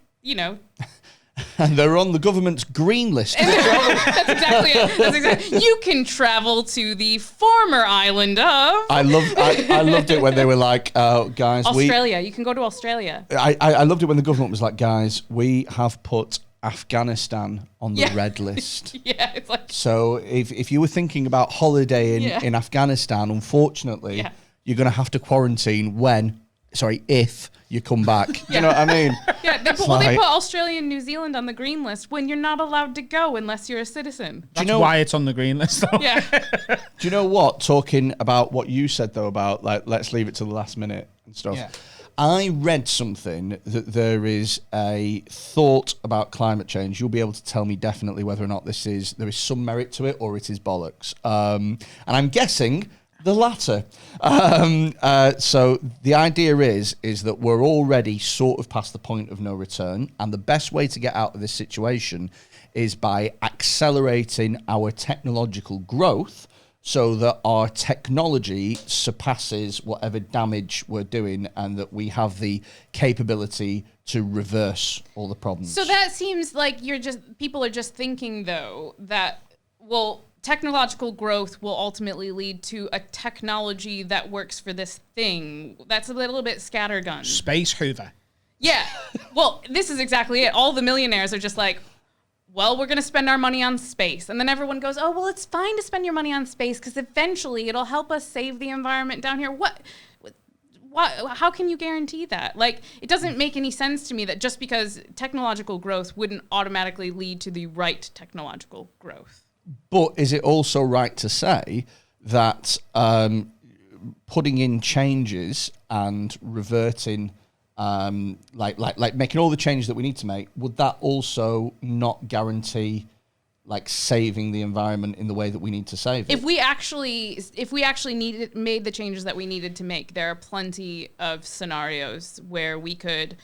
and they're on the government's green list. That's exactly it. That's exactly. You can travel to the former island of. I loved it when they were like, guys, Australia. You can go to Australia. I loved it when the government was like, guys, we have put Afghanistan on the red list. Yeah, it's like. So if you were thinking about holidaying in Afghanistan, unfortunately, you're going to have to quarantine if you come back. You know what I mean? Yeah, they put Australia and New Zealand on the green list when you're not allowed to go unless you're a citizen. That's why it's on the green list, though. Yeah. Do you know what? Talking about what you said, though, about like, let's leave it to the last minute and stuff. Yeah. I read something that there is a thought about climate change. You'll be able to tell me definitely whether or not there is some merit to it or it is bollocks. And I'm guessing the latter. So the idea is that we're already sort of past the point of no return, and the best way to get out of this situation is by accelerating our technological growth so that our technology surpasses whatever damage we're doing, and that we have the capability to reverse all the problems. So that seems like people are just thinking, though, that, technological growth will ultimately lead to a technology that works for this thing. That's a little bit scattergun. Space Hoover. Yeah. Well, this is exactly it. All the millionaires are just like, well, we're going to spend our money on space. And then everyone goes, oh, well, it's fine to spend your money on space because eventually it'll help us save the environment down here. What? How can you guarantee that? Like, it doesn't make any sense to me that just because technological growth wouldn't automatically lead to the right technological growth. But is it also right to say that putting in changes and reverting, like making all the changes that we need to make, would that also not guarantee like saving the environment in the way that we need to save it? If we actually made the changes that we needed to make, there are plenty of scenarios where we could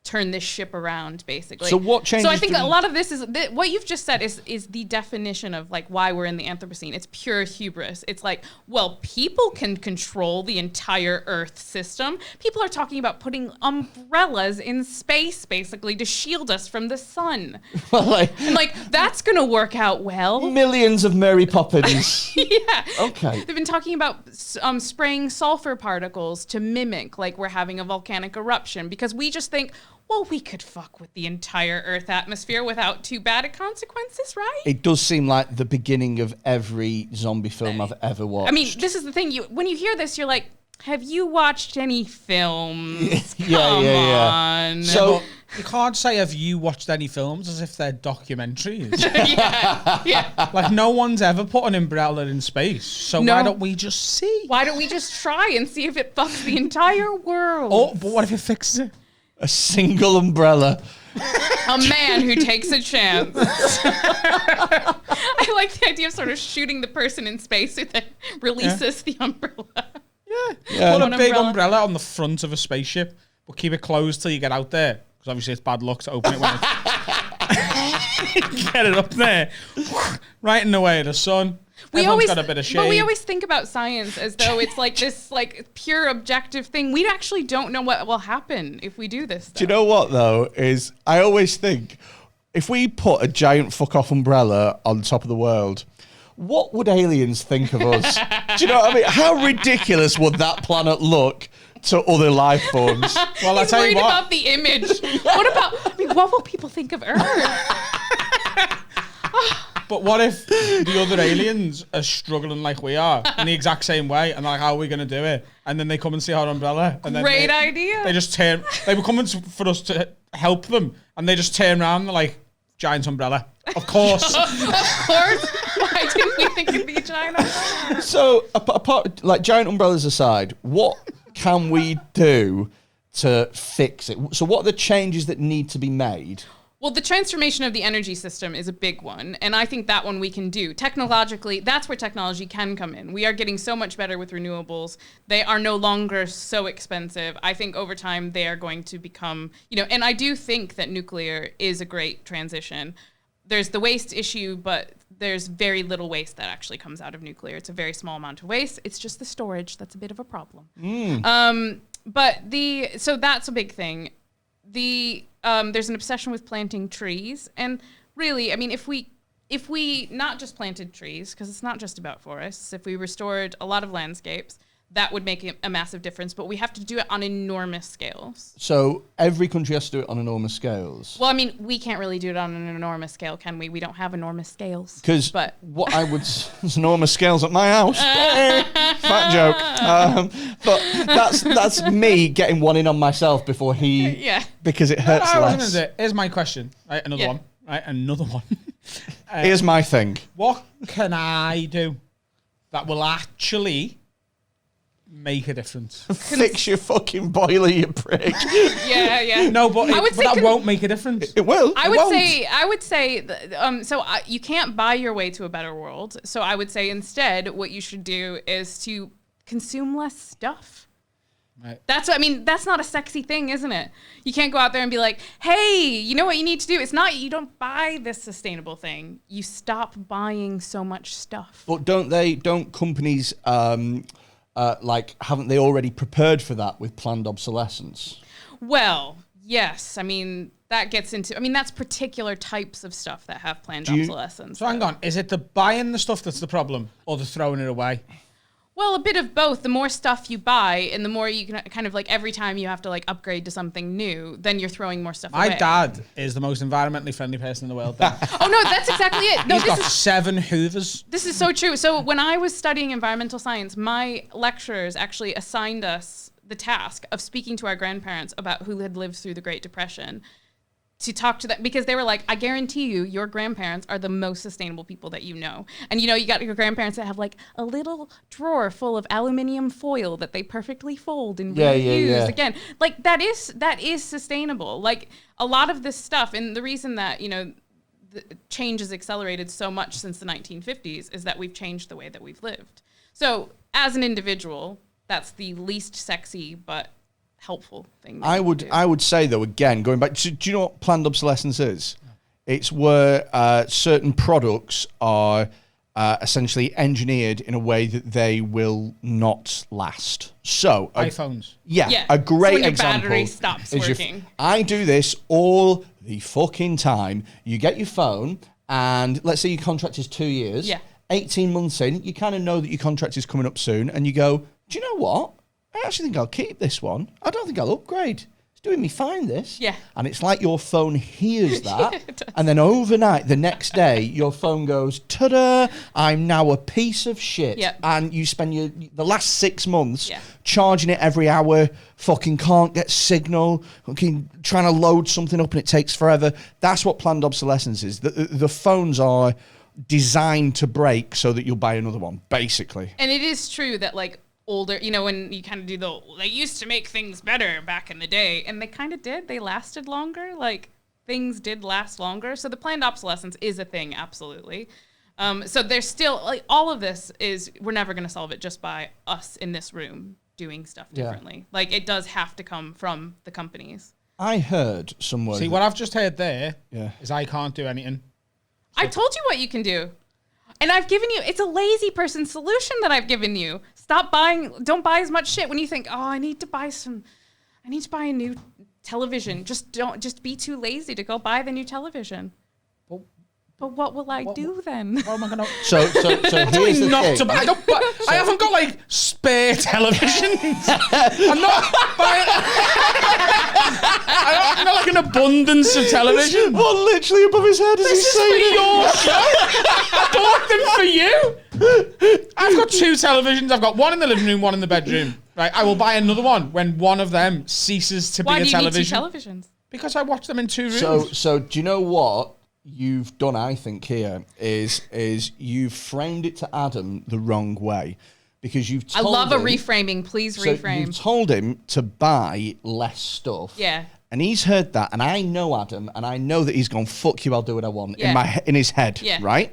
turn this ship around, basically. So what changes? So I think a lot of this is what you've just said is the definition of like why we're in the Anthropocene. It's pure hubris. It's like, well, people can control the entire Earth system. People are talking about putting umbrellas in space, basically, to shield us from the sun. Well, and like that's gonna work out well. Millions of Mary Poppins. Yeah. Okay. They've been talking about spraying sulfur particles to mimic like we're having a volcanic eruption because we just think, well, we could fuck with the entire Earth atmosphere without too bad of consequences, right? It does seem like the beginning of every zombie film I've ever watched. I mean, this is the thing. When you hear this, you're like, have you watched any films? Come on. So you can't say, have you watched any films as if they're documentaries. yeah. Like, no one's ever put an umbrella in space. So why don't we just see? Why don't we just try and see if it fucks the entire world? Oh, but what if it fixes it? a single umbrella. A man who takes a chance. I like the idea of sort of shooting the person in space who then releases the umbrella. Yeah. Put a big umbrella on the front of a spaceship, but keep it closed till you get out there. Because obviously it's bad luck to open it when it's... Get it up there. Right in the way of the sun. Everyone's got a bit of shade. But we always think about science as though it's like this like pure objective thing. We actually don't know what will happen if we do this. Do you know what, though, is I always think if we put a giant fuck off umbrella on top of the world, what would aliens think of us? Do you know what I mean? How ridiculous would that planet look to other life forms? Well, I'll tell you what. About the image. What about, what will people think of Earth? But what if the other aliens are struggling like we are in the exact same way, and they're like, how are we going to do it? And then they come and see our umbrella. And then Great idea. They just turn. They were coming for us to help them, and they just turn around. And they're like, giant umbrella. Of course. Of course. Why didn't we think it'd be a giant umbrella? So, apart, like giant umbrellas aside, what can we do to fix it? So, what are the changes that need to be made? Well, the transformation of the energy system is a big one, and I think that one we can do. Technologically, that's where technology can come in. We are getting so much better with renewables. They are no longer so expensive. I think over time they are going to become, and I do think that nuclear is a great transition. There's the waste issue, but there's very little waste that actually comes out of nuclear. It's a very small amount of waste. It's just the storage that's a bit of a problem. So that's a big thing. There's an obsession with planting trees, and really, I mean, if we not just planted trees, because it's not just about forests, if we restored a lot of landscapes, that would make a massive difference, but we have to do it on enormous scales. So every country has to do it on enormous scales? Well, I mean, we can't really do it on an enormous scale, can we? We don't have enormous scales. Because what I would... There's enormous scales at my house. Fat joke. But that's me getting one in on myself before he... Yeah. Because it hurts less. Here's my question. Right, another one. Right, another one. Here's my thing. What can I do that will actually... make a difference? Fix your fucking boiler, you prick. Yeah. No, but that won't make a difference. It will. I would say, you can't buy your way to a better world. So I would say instead, what you should do is to consume less stuff. Right. That's not a sexy thing, isn't it? You can't go out there and be like, hey, you know what you need to do? It's not, you don't buy this sustainable thing. You stop buying so much stuff. But don't companies, haven't they already prepared for that with planned obsolescence? Well, yes. I mean, that gets into... I mean, that's particular types of stuff that have planned obsolescence. So hang on. Is it the buying the stuff that's the problem or the throwing it away? Well, a bit of both. The more stuff you buy and the more you can kind of like every time you have to like upgrade to something new, then you're throwing more stuff away. My dad is the most environmentally friendly person in the world. Oh, no, that's exactly it. No, He's got 7 Hoovers. This is so true. So when I was studying environmental science, my lecturers actually assigned us the task of speaking to our grandparents about who had lived through the Great Depression, to talk to them, because they were like, I guarantee you, your grandparents are the most sustainable people that you know. And you know, you got your grandparents that have like a little drawer full of aluminium foil that they perfectly fold and reuse again. Like that is sustainable. Like a lot of this stuff, and the reason that, you know, the change has accelerated so much since the 1950s is that we've changed the way that we've lived. So as an individual, that's the least sexy but helpful thing. I would say though, again, going back, do you know what planned obsolescence is? It's where certain products are essentially engineered in a way that they will not last. So iPhones. Yeah, a great when your example. Battery stops working. I do this all the fucking time. You get your phone, and let's say your contract is 2 years. Yeah. 18 months in, you kind of know that your contract is coming up soon, and you go, do you know what? I actually think I'll keep this one. I don't think I'll upgrade. It's doing me fine, this. Yeah. And it's like your phone hears that. And then overnight, the next day, your phone goes, ta-da, I'm now a piece of shit. Yeah. And you spend the last 6 months charging it every hour, fucking can't get signal, fucking trying to load something up and it takes forever. That's what planned obsolescence is. The phones are designed to break so that you'll buy another one, basically. And it is true that like older, you know, when you kind of do they used to make things better back in the day, and they kind of did. They lasted longer. Like things did last longer. So the planned obsolescence is a thing, absolutely. So there's still like all of this is we're never going to solve it just by us in this room doing stuff differently. Like it does have to come from the companies. I heard somewhere. See, what I've just heard there is Yeah. I can't do anything. I told you what you can do. And I've given you, it's a lazy person solution that I've given you. Stop buying, don't buy as much shit when you think, oh, I need to buy a new television. Just be too lazy to go buy the new television. But what will I do then? What am I going to... So here's the thing. I haven't got like spare televisions. I'm not buying... I'm not like an abundance of television. What literally above his head is he This is saying? for your show. I bought them for you. I've got 2 televisions. I've got one in the living room, one in the bedroom. Right, I will buy another one when one of them ceases to be a television. Why do you need 2 televisions? Because I watch them in 2 rooms. So do you know what you've done, I think, here is you've framed it to Adam the wrong way, because you've told I love him, a reframing. Please so reframe. You've told him to buy less stuff. Yeah. And he's heard that, and I know Adam, and I know that he's gone, fuck you, I'll do what I want, in his head, right?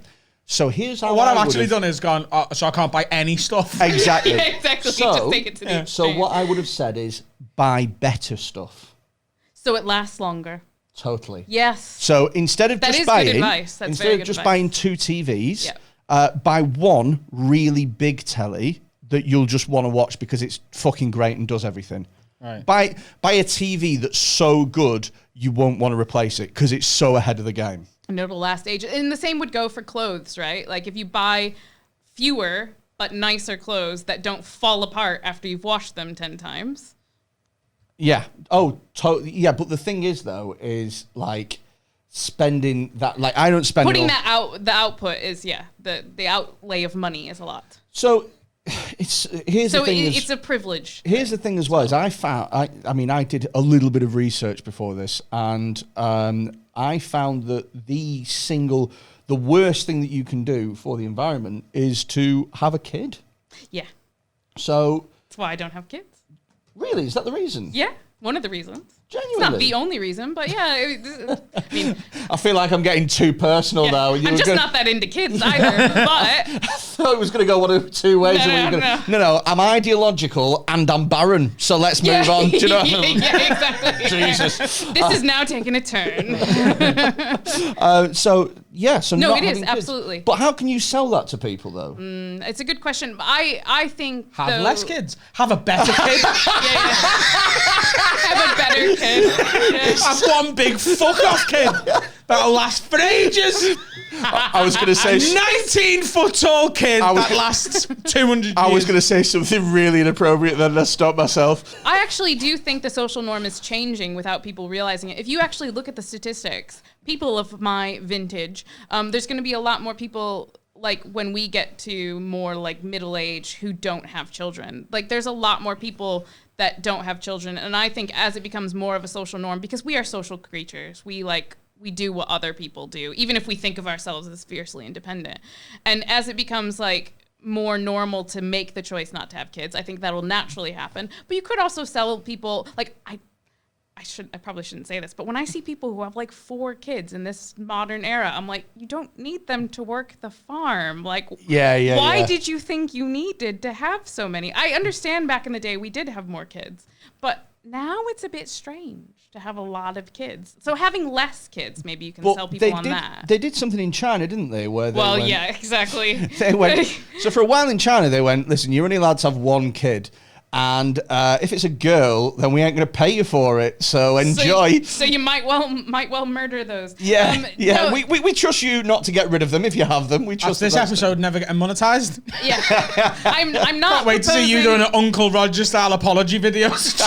So here's how what I've actually done is gone, so I can't buy any stuff. Exactly. Yeah, exactly. So, just take it to the so extreme. what I would have said is buy better stuff. So it lasts longer. Totally. Yes. So instead of That just is buying, good advice. That's instead very of good just advice. buying 2 TVs, buy one really big telly that you'll just want to watch because it's fucking great and does everything. Right. Buy a TV that's so good you won't want to replace it because it's so ahead of the game. And it'll last ages. And the same would go for clothes, right? Like if you buy fewer but nicer clothes that don't fall apart after you've washed them 10 times. Yeah. Oh, yeah. But the thing is, though, is like spending that. Like I don't spend Putting that out. The output is the outlay of money is a lot. So here's the thing. It's a privilege. Here's the thing as well, is I found, I did a little bit of research before this, and I found that the worst thing that you can do for the environment is to have a kid. Yeah. So. That's why I don't have kids. Really? Is that the reason? Yeah. One of the reasons. Genuinely? It's not the only reason, but yeah. I mean, I feel like I'm getting too personal now. I'm just not that into kids either, but... I thought it was going to go one of 2 ways. No, I'm ideological and I'm barren, so let's move on. Do you know? Yeah, exactly. Jesus. This is now taking a turn. So no, not it is, having kids. absolutely. But how can you sell that to people, though? It's a good question. I think... Have less kids. Have a better kid. Have a better kid. Yeah. Have one big fuck off kid. That'll last for ages. I was going to say... 19-foot tall kid that lasts 200 years. I was going to say something really inappropriate, then I stopped myself. I actually do think the social norm is changing without people realizing it. If you actually look at the statistics, people of my vintage, there's going to be a lot more people... like when we get to more like middle age who don't have children, like there's a lot more people that don't have children. And I think as it becomes more of a social norm, because we are social creatures, we do what other people do, even if we think of ourselves as fiercely independent. And as it becomes like more normal to make the choice not to have kids, I think that will naturally happen. But you could also sell people, like I probably shouldn't say this, but when I see people who have like 4 kids in this modern era, I'm like, you don't need them to work the farm. Like, why did you think you needed to have so many? I understand back in the day we did have more kids, but now it's a bit strange to have a lot of kids. So having less kids, maybe you can sell people on that. They did something in China, didn't they? Where they went, yeah, exactly. They went, so for a while in China, they went, listen, you're only allowed to have 1 kid. And if it's a girl, then we ain't going to pay you for it. So enjoy. So you might well murder those. Yeah, No. We trust you not to get rid of them if you have them. We trust this episode never getting monetized. Yeah, I'm not. Can't wait to see you doing an Uncle Roger style apology videos.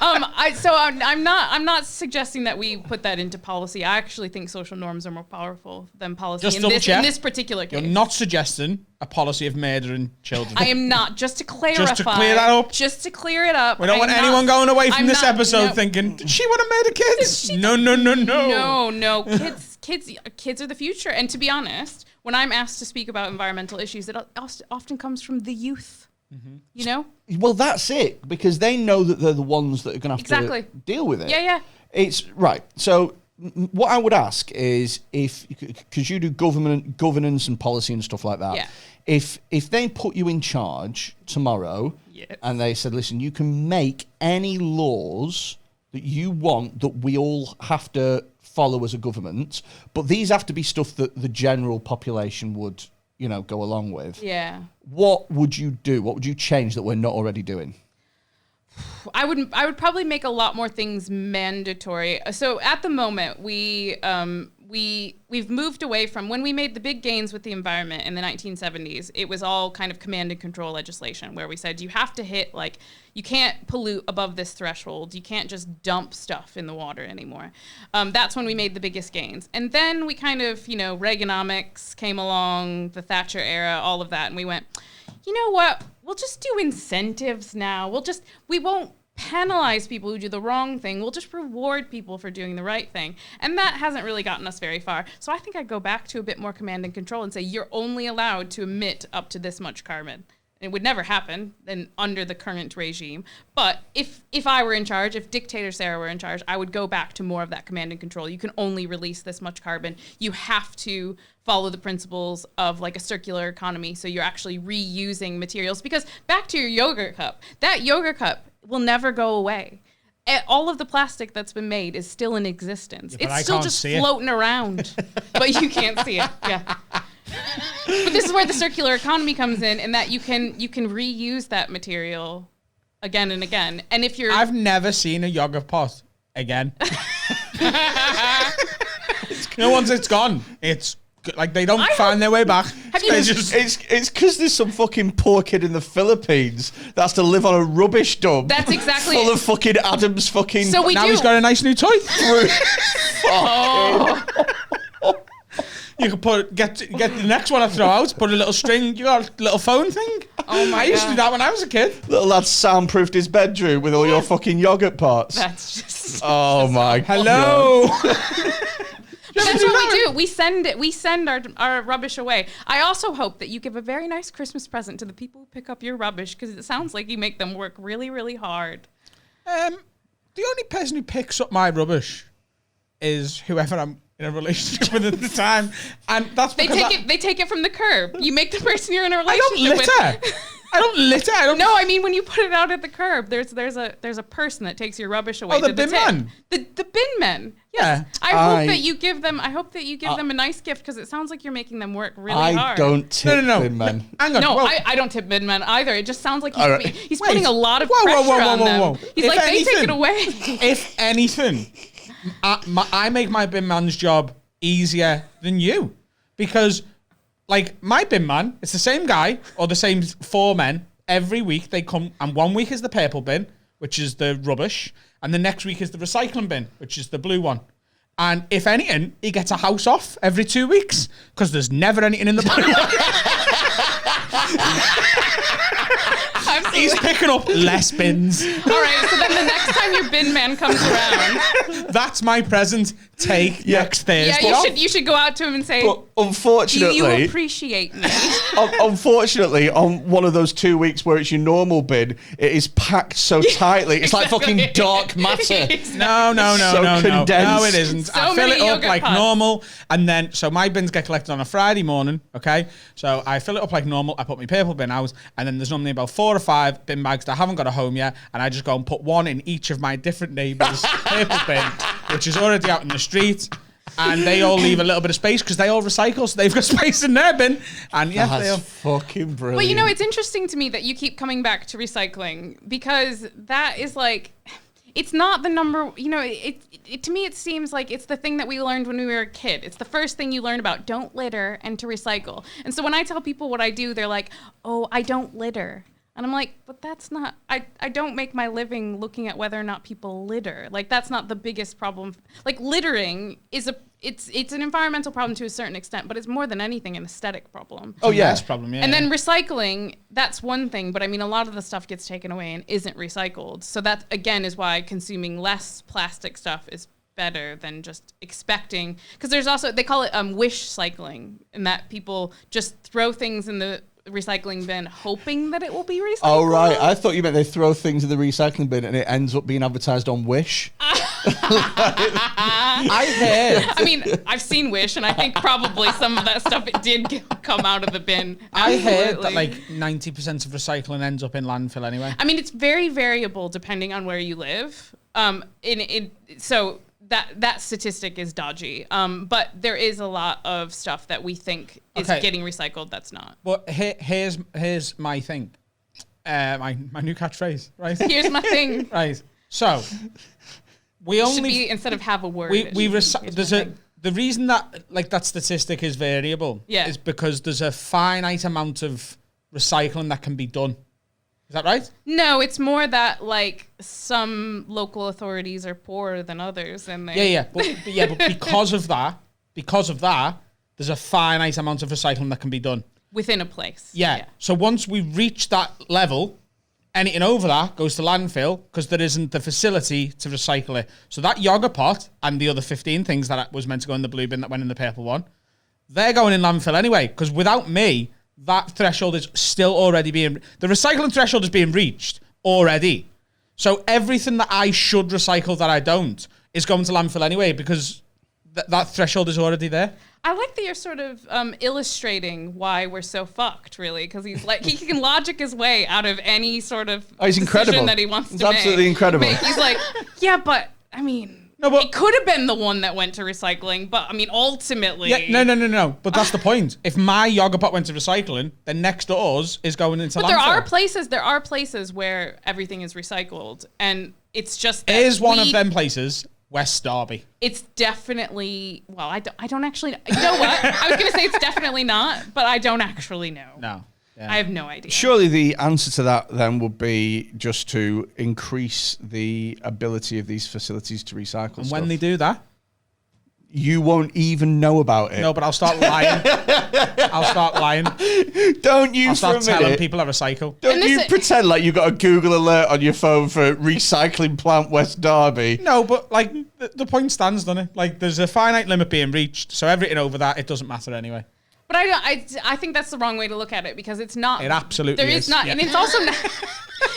I'm not suggesting that we put that into policy. I actually think social norms are more powerful than policy in this particular case. You're not suggesting a policy of murdering children. I am not. Just to clarify. Just to clear that up. Just to clear it up. We don't want anyone going away from this episode thinking, did she want to murder kids? No. No. Kids are the future. And to be honest, when I'm asked to speak about environmental issues, it often comes from the youth. Mm-hmm. You know? Well, that's it, because they know that they're the ones that are going to have to deal with it. Yeah. It's right. So what I would ask is because you do governance and policy and stuff like that. Yeah. If they put you in charge tomorrow and they said, listen, you can make any laws that you want that we all have to follow as a government, but these have to be stuff that the general population would, go along with. Yeah. What would you do? What would you change that we're not already doing? I would probably make a lot more things mandatory. So at the moment, we've moved away from when we made the big gains with the environment in the 1970s. It was all kind of command and control legislation where we said you have to hit, like, you can't pollute above this threshold. You can't just dump stuff in the water anymore. That's when we made the biggest gains. And then we kind of, Reaganomics came along, the Thatcher era, all of that, and we went, you know what? We'll just do incentives now. We won't penalize people who do the wrong thing. We'll just reward people for doing the right thing. And that hasn't really gotten us very far. So I think I'd go back to a bit more command and control and say, you're only allowed to emit up to this much carbon. It would never happen under the current regime. But if I were in charge, if dictator Sarah were in charge, I would go back to more of that command and control. You can only release this much carbon. You have to follow the principles of like a circular economy. So you're actually reusing materials. Because back to your yogurt cup, that yogurt cup will never go away. All of the plastic that's been made is still in existence. Yeah, it's still just floating around. But you can't see it. Yeah. But this is where the circular economy comes in that you can reuse that material again and again. And if you're... I've never seen a yogurt pot again. Once it's gone, it's like they don't find their way back. It's because there's some fucking poor kid in the Philippines that has to live on a rubbish dump. That's exactly full of fucking Adam's fucking... So now he's got a nice new toy. You could get the next one I throw out, put a little string, you got a little phone thing. Oh my God. I used to do that when I was a kid. Little lad soundproofed his bedroom with all your fucking yogurt pots. That's just... Oh my Hello. God. That's what we do. We send our rubbish away. I also hope that you give a very nice Christmas present to the people who pick up your rubbish, because it sounds like you make them work really, really hard. The only person who picks up my rubbish is whoever I'm in a relationship with at the time, and that's because they take it from the curb. You make the person you're in a relationship with. I don't litter. No, I mean when you put it out at the curb, there's a person that takes your rubbish away. Oh, the bin man. The bin men. Yeah. I hope that you give them a nice gift, because it sounds like you're making them work really hard. I don't tip bin men. Hang on. No, I don't tip bin men either. It just sounds like he's putting a lot of pressure on them. He's like, they take it away. If anything, I make my bin man's job easier than you, because like my bin man, it's the same guy or the same 4 men every week. They come, and one week is the purple bin, which is the rubbish, and the next week is the recycling bin, which is the blue one. And if anything, he gets a house off every 2 weeks because there's never anything in the blue one. He's picking up less bins. All right, so then the next time your bin man comes around, that's my present. Take next Thursday. Yeah, you should go out to him and say, but unfortunately, do you appreciate me? Unfortunately, on one of those 2 weeks where it's your normal bin, it is packed so tightly. It's like fucking dark matter. No, condensed. it isn't. So I fill it up like pots. normal, and then so my bins get collected on a Friday morning. Okay, so I fill it up like normal. I put my purple bin out, and then there's normally about 4 or 5 bin bags that haven't got a home yet, and I just go and put one in each of my different neighbours' purple bin, which is already out in the street. And they all leave a little bit of space because they all recycle, so they've got space in their bin. And yeah, that's fucking brilliant. But you know, it's interesting to me that you keep coming back to recycling, because that is like, it's not the number, you know, it to me it seems like it's the thing that we learned when we were a kid. It's the first thing you learn about, don't litter and to recycle. And so when I tell people what I do, they're like, oh, I don't litter. And I'm like, but that's not, I don't make my living looking at whether or not people litter. Like, that's not the biggest problem. Like, littering is it's an environmental problem to a certain extent, but it's more than anything an aesthetic problem. Oh, yeah. That's problem, yeah. And then recycling, that's one thing, but I mean, a lot of the stuff gets taken away and isn't recycled. So that, again, is why consuming less plastic stuff is better than just expecting. Because there's also, they call it wish cycling, in that people just throw things in the recycling bin hoping that it will be recycled. Oh, right. I thought you meant they throw things in the recycling bin and it ends up being advertised on Wish. I heard. I mean, I've seen Wish, and I think probably some of that stuff, it did come out of the bin. I heard that like 90% of recycling ends up in landfill anyway. I mean, it's very variable depending on where you live. So that statistic is dodgy. But there is a lot of stuff that we think is getting recycled that's not. But here's my thing. My new catchphrase, right? Here's my thing. Right. So we only should be, instead of have a word. The reason that like that statistic is variable is because there's a finite amount of recycling that can be done. Is that right? No, it's more that like some local authorities are poorer than others, and they but because of that, there's a finite amount of recycling that can be done within a place. Yeah. So once we reach that level, anything over that goes to landfill because there isn't the facility to recycle it. So that yogurt pot and the other 15 things that was meant to go in the blue bin that went in the purple one, they're going in landfill anyway. Because without me, that threshold is still already the recycling threshold is being reached already. So everything that I should recycle that I don't is going to landfill anyway because that threshold is already there. I like that you're sort of illustrating why we're so fucked, really, because he's like he can logic his way out of any sort of he's incredible. that he wants he's to absolutely make. Incredible. He's like, yeah, but I mean. No, but it could have been the one that went to recycling, but I mean, ultimately... Yeah, no. But that's the point. If my yogurt pot went to recycling, then next doors is going into landfill. But there are places where everything is recycled, and it's just that Here's one of them places, West Derby. It's definitely... Well, I don't actually... You know what? I was going to say it's definitely not, but I don't actually know. No. Yeah. I have no idea. Surely the answer to that then would be just to increase the ability of these facilities to recycle stuff. When they do that, you won't even know about it. No, but I'll start lying. Don't you? I'll start for a telling minute, people I recycle. Don't you pretend like you got a Google alert on your phone for recycling plant West Derby? No, but like the point stands, doesn't it? Like there's a finite limit being reached, so everything over that it doesn't matter anyway. But I think that's the wrong way to look at it because it's not. It absolutely there is not, and it's also not.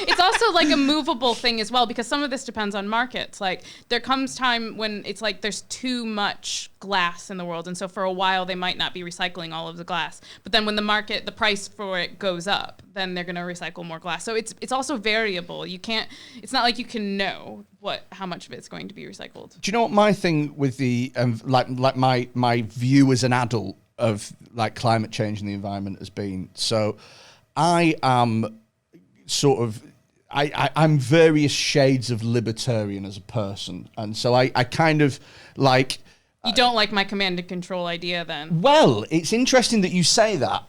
It's also like a movable thing as well because some of this depends on markets. Like there comes time when it's like there's too much glass in the world, and so for a while they might not be recycling all of the glass. But then when the price for it goes up, then they're going to recycle more glass. So it's also variable. You can't. It's not like you can know how much of it's going to be recycled. Do you know what my thing with the like my view as an adult of like climate change and the environment has been? So I am I'm various shades of libertarian as a person, and so I kind of like. You don't like my command and control idea, then? Well, it's interesting that you say that.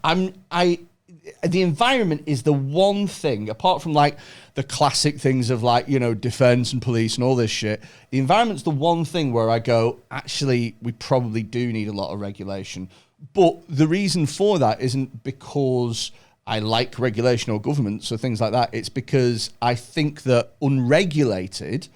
The environment is the one thing, apart from like the classic things of like, you know, defense and police and all this shit. The environment's the one thing where I go, actually, we probably do need a lot of regulation. But the reason for that isn't because I like regulation or governments or things like that. It's because I think that unregulated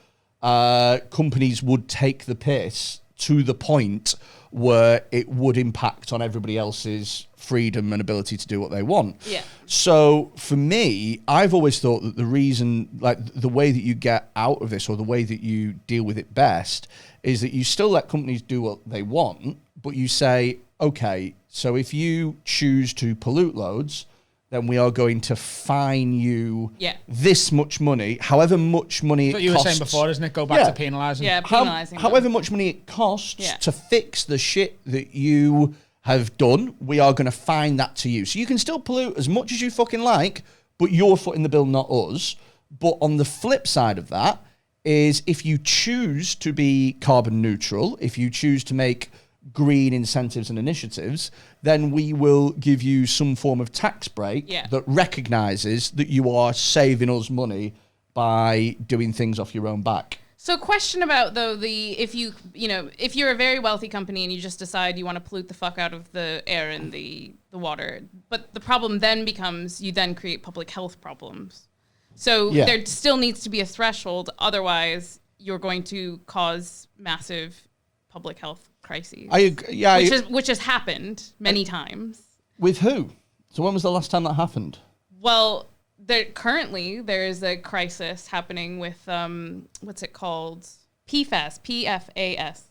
companies would take the piss to the point where it would impact on everybody else's freedom and ability to do what they want. Yeah. So for me, I've always thought that the reason, like the way that you get out of this or the way that you deal with it best is that you still let companies do what they want, but you say, okay, so if you choose to pollute loads, then we are going to fine you this much money, however much money it costs. What you were saying before, isn't it? Go back to penalising. Yeah, penalising. However much money it costs to fix the shit that you have done, we are going to fine that to you. So you can still pollute as much as you fucking like, but you're footing the bill, not us. But on the flip side of that is if you choose to be carbon neutral, if you choose to make green incentives and initiatives, then we will give you some form of tax break that recognises that you are saving us money by doing things off your own back. So question about, though, if you're a very wealthy company and you just decide you want to pollute the fuck out of the air and the water, but the problem then becomes you then create public health problems. So there still needs to be a threshold, otherwise you're going to cause massive public health crises. Which has happened many times. With who? So when was the last time that happened? Well, currently there is a crisis happening with what's it called? PFAS. PFAS.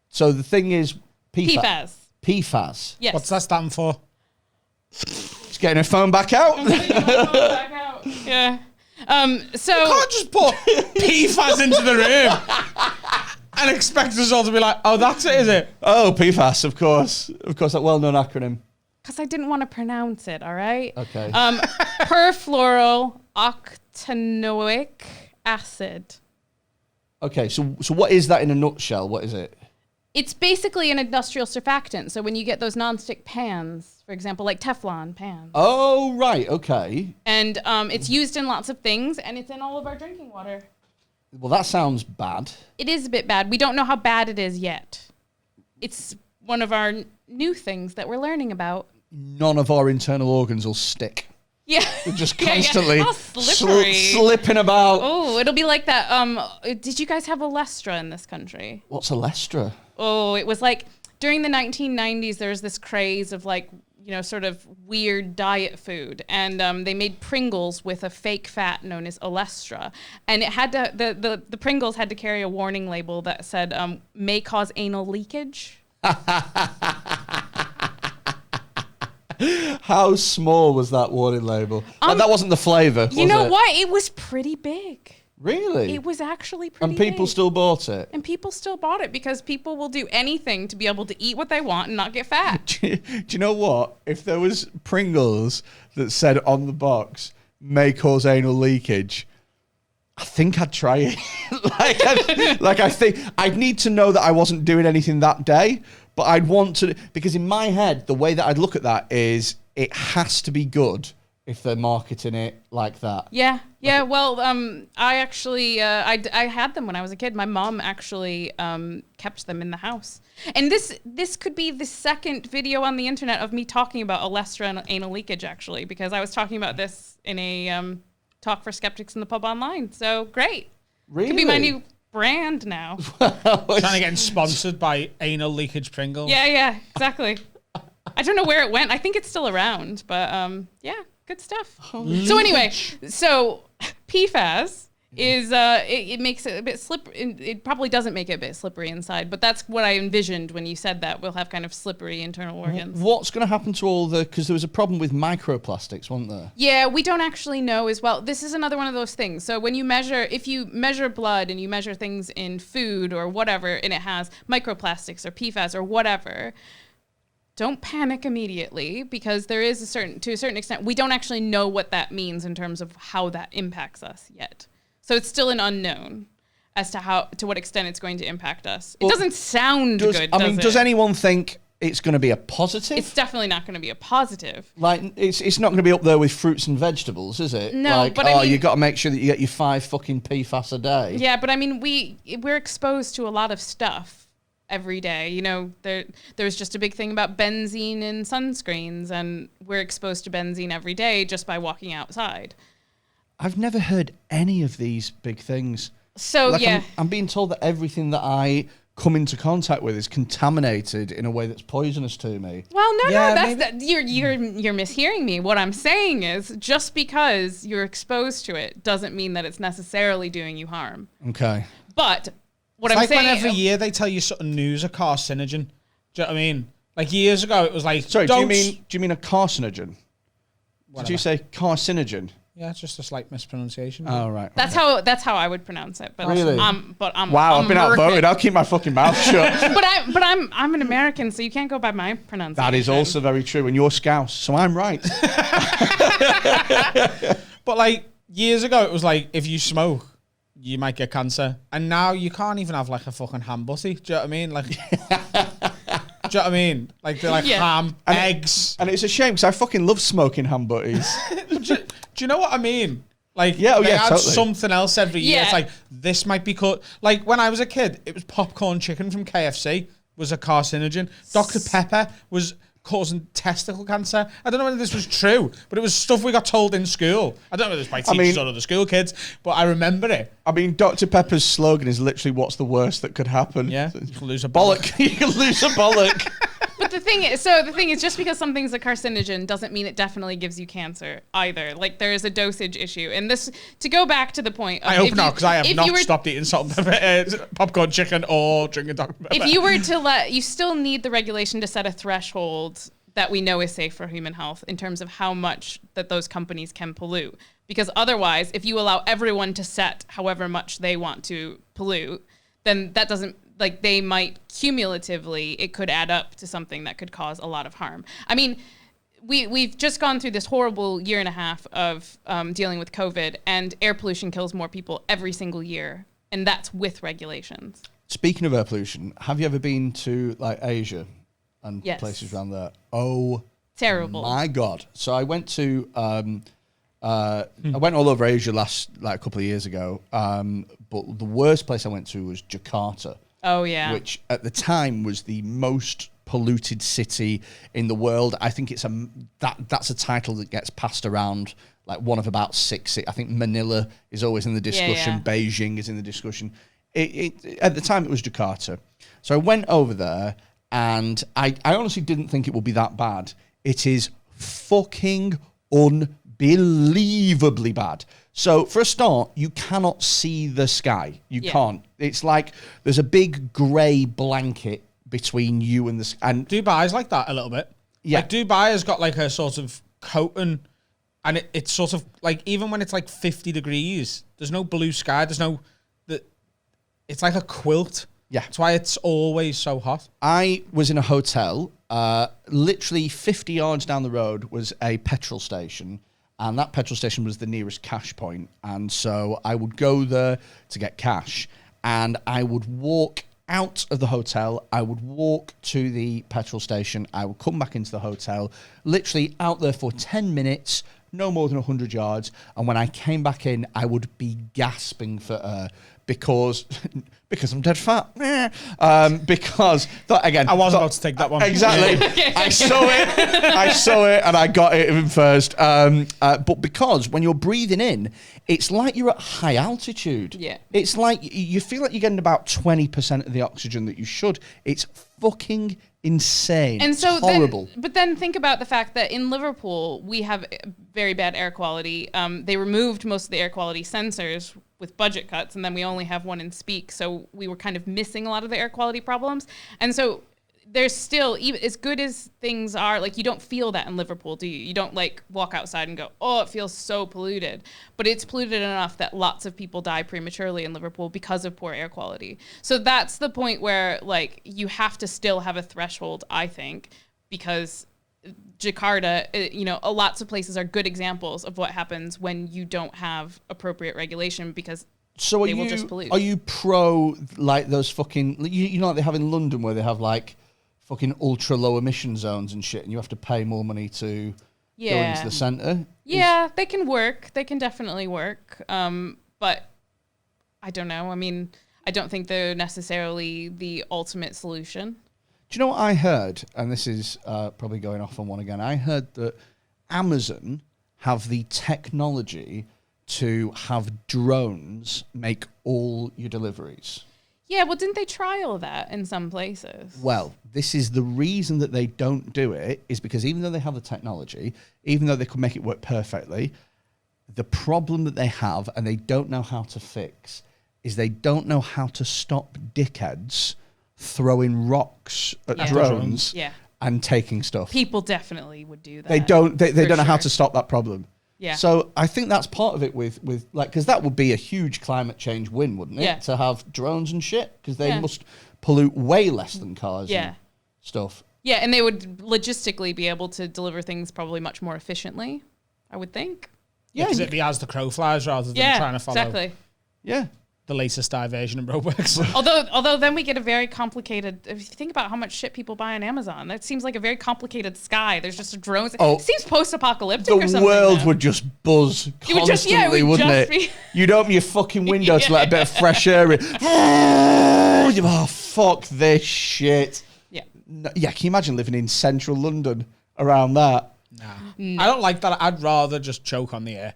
So the thing is PFAS. PFAS. Yes. What's that stand for? Just getting her phone back out. Yeah. So you can't just put PFAS into the room and expect us all to be like, oh, that's it, is it? Oh, PFAS, of course, that well-known acronym. Because I didn't want to pronounce it, all right? Okay. Perfluoral octanoic acid. Okay, so what is that in a nutshell? What is it? It's basically an industrial surfactant. So when you get those nonstick pans, for example, like Teflon pans. Oh, right, okay. And it's used in lots of things, and it's in all of our drinking water. Well, that sounds bad. It is a bit bad. We don't know how bad it is yet. It's one of our new things that we're learning about. None of our internal organs will stick. Yeah. They're just constantly slipping about. Oh, it'll be like that. Did you guys have Olestra in this country? What's Olestra? Oh, it was like during the 1990s, there was this craze of like, you know, sort of weird diet food. And they made Pringles with a fake fat known as Olestra. And it had to, the Pringles had to carry a warning label that said, may cause anal leakage. How small was that warning label? That wasn't the flavour, You know what? It was pretty big. Really? It was actually pretty And people big. still bought it? And people still bought it because people will do anything to be able to eat what they want and not get fat. Do you know what? If there was Pringles that said on the box, may cause anal leakage, I think I'd try it. I think I'd need to know that I wasn't doing anything that day, but I'd want to, because in my head, the way that I'd look at that is it has to be good if they're marketing it like that. Yeah. Well, I actually, I had them when I was a kid. My mom actually kept them in the house. And this could be the second video on the internet of me talking about Olestra and anal leakage, actually, because I was talking about this in a Talk for Skeptics in the Pub online. So great. Really? Could be my new brand now. Trying to get sponsored by anal leakage Pringles. Yeah, exactly. I don't know where it went. I think it's still around, but yeah, good stuff. So anyway, PFAS is it makes it a bit slippery. It probably doesn't make it a bit slippery inside, but that's what I envisioned when you said that. We'll have kind of slippery internal organs. What's going to happen to all because there was a problem with microplastics, wasn't there? Yeah, we don't actually know as well. This is another one of those things. So when if you measure blood and you measure things in food or whatever, and it has microplastics or PFAS or whatever, don't panic immediately, because there is to a certain extent, we don't actually know what that means in terms of how that impacts us yet. So it's still an unknown as to what extent it's going to impact us. It doesn't sound good, does anyone think it's going to be a positive? It's definitely not going to be a positive. Like, it's not going to be up there with fruits and vegetables, is it? No, like, but I mean, you got to make sure that you get your 5 fucking PFAS a day. Yeah, but I mean, we're exposed to a lot of stuff every day. You know, there's just a big thing about benzene in sunscreens, and we're exposed to benzene every day just by walking outside. I've never heard any of these big things. So, like, yeah. I'm being told that everything that I come into contact with is contaminated in a way that's poisonous to me. Well, you're mishearing me. What I'm saying is, just because you're exposed to it doesn't mean that it's necessarily doing you harm. Okay. But what It's I'm like saying, when every year they tell you something new's a carcinogen. Do you know what I mean? Like years ago, it was like, sorry, do you mean a carcinogen? Whatever. Did you say carcinogen? Yeah, it's just a slight mispronunciation. Oh, right. that's how I would pronounce it. But Really? I'm Wow, I've been American. outvoted. I'll keep my fucking mouth shut. but I'm an American, so you can't go by my pronunciation. That is also very true. And you're Scouse, so I'm right. But like years ago, it was like, if you smoke, you might get cancer. And now you can't even have like a fucking ham butty. Do you know what I mean? Like, do you know what I mean? Like, they're like ham, eggs. And it's a shame because I fucking love smoking ham butties. Do you know what I mean? Like, yeah, they add totally. something else every year. Yeah. It's like, this might be cut. Like, when I was a kid, it was popcorn chicken from KFC was a carcinogen. Dr. Pepper was causing testicle cancer. I don't know whether this was true, but it was stuff we got told in school. I don't know whether it's by teachers or other school kids, but I remember it. I mean, Dr. Pepper's slogan is literally, what's the worst that could happen? Yeah, you can lose a bollock. You can lose a bollock. But the thing is, just because something's a carcinogen doesn't mean it definitely gives you cancer either. Like, there is a dosage issue. And this, to go back to the point of, I hope not, because I have not stopped eating salt and pepper, popcorn chicken or drinking Dr. Pepper. If you were to you still need the regulation to set a threshold that we know is safe for human health in terms of how much that those companies can pollute. Because otherwise, if you allow everyone to set however much they want to pollute, then that doesn't, like, they might cumulatively, it could add up to something that could cause a lot of harm. I mean, we've just gone through this horrible year and a half of dealing with COVID, and air pollution kills more people every single year, and that's with regulations. Speaking of air pollution, have you ever been to, like, Asia and places around there? Oh, terrible. My God. So I went to, I went all over Asia a couple of years ago, but the worst place I went to was Jakarta. Oh, yeah. Which at the time was the most polluted city in the world. I think that's a title that gets passed around, like one of about 6. I think Manila is always in the discussion. Yeah. Beijing is in the discussion. At the time, it was Jakarta. So I went over there, and I honestly didn't think it would be that bad. It is fucking unbelievably bad. So for a start, you cannot see the sky. You can't. It's like there's a big grey blanket between you and the sky. And Dubai's like that a little bit. Yeah. Like, Dubai has got like a sort of coating, and it's sort of like, even when it's like 50 degrees, there's no blue sky. It's like a quilt. Yeah. That's why it's always so hot. I was in a hotel. Literally 50 yards down the road was a petrol station. And that petrol station was the nearest cash point. And so I would go there to get cash. And I would walk out of the hotel. I would walk to the petrol station. I would come back into the hotel, literally out there for 10 minutes, no more than 100 yards. And when I came back in, I would be gasping for air because I'm dead fat. Because that, again, I was about to take that one. Exactly. I saw it, and I got it in first. But because when you're breathing in, it's like you're at high altitude. Yeah. It's like you feel like you're getting about 20% of the oxygen that you should. It's fucking insane. And so it's horrible. But then think about the fact that in Liverpool, we have very bad air quality. They removed most of the air quality sensors with budget cuts, and then we only have one in Speak. So we were kind of missing a lot of the air quality problems. And so there's still, even as good as things are, like, you don't feel that in Liverpool, do you? You don't like walk outside and go, oh, it feels so polluted. But it's polluted enough that lots of people die prematurely in Liverpool because of poor air quality. So that's the point where, like, you have to still have a threshold, I think. because Jakarta, lots of places are good examples of what happens when you don't have appropriate regulation because they will just pollute. Are you pro like those fucking, like they have in London where they have like fucking ultra low emission zones and shit and you have to pay more money to go into the centre? Yeah, they can work. They can definitely work. But I don't know. I mean, I don't think they're necessarily the ultimate solution. Do you know what I heard? And this is probably going off on one again. I heard that Amazon have the technology to have drones make all your deliveries. Yeah, well, didn't they trial that in some places? Well, this is the reason that they don't do it is because even though they have the technology, even though they could make it work perfectly, the problem that they have and they don't know how to fix is they don't know how to stop dickheads throwing rocks at drones and taking stuff. People definitely would do that. They don't know how to stop that problem. Yeah. So I think that's part of it with like, because that would be a huge climate change win, wouldn't it? Yeah. To have drones and shit, because they must pollute way less than cars and stuff. Yeah, and they would logistically be able to deliver things probably much more efficiently, I would think. Yeah, because it'd be as the crow flies rather than trying to follow the latest diversion and roadworks. although then we get a very complicated, if you think about how much shit people buy on Amazon, that seems like a very complicated sky. There's just drones. It seems post-apocalyptic or something. The world would just buzz constantly, wouldn't it? You'd open your fucking window to let a bit of fresh air in. Oh, fuck this shit. Yeah. Yeah, can you imagine living in central London around that? No. I don't like that. I'd rather just choke on the air.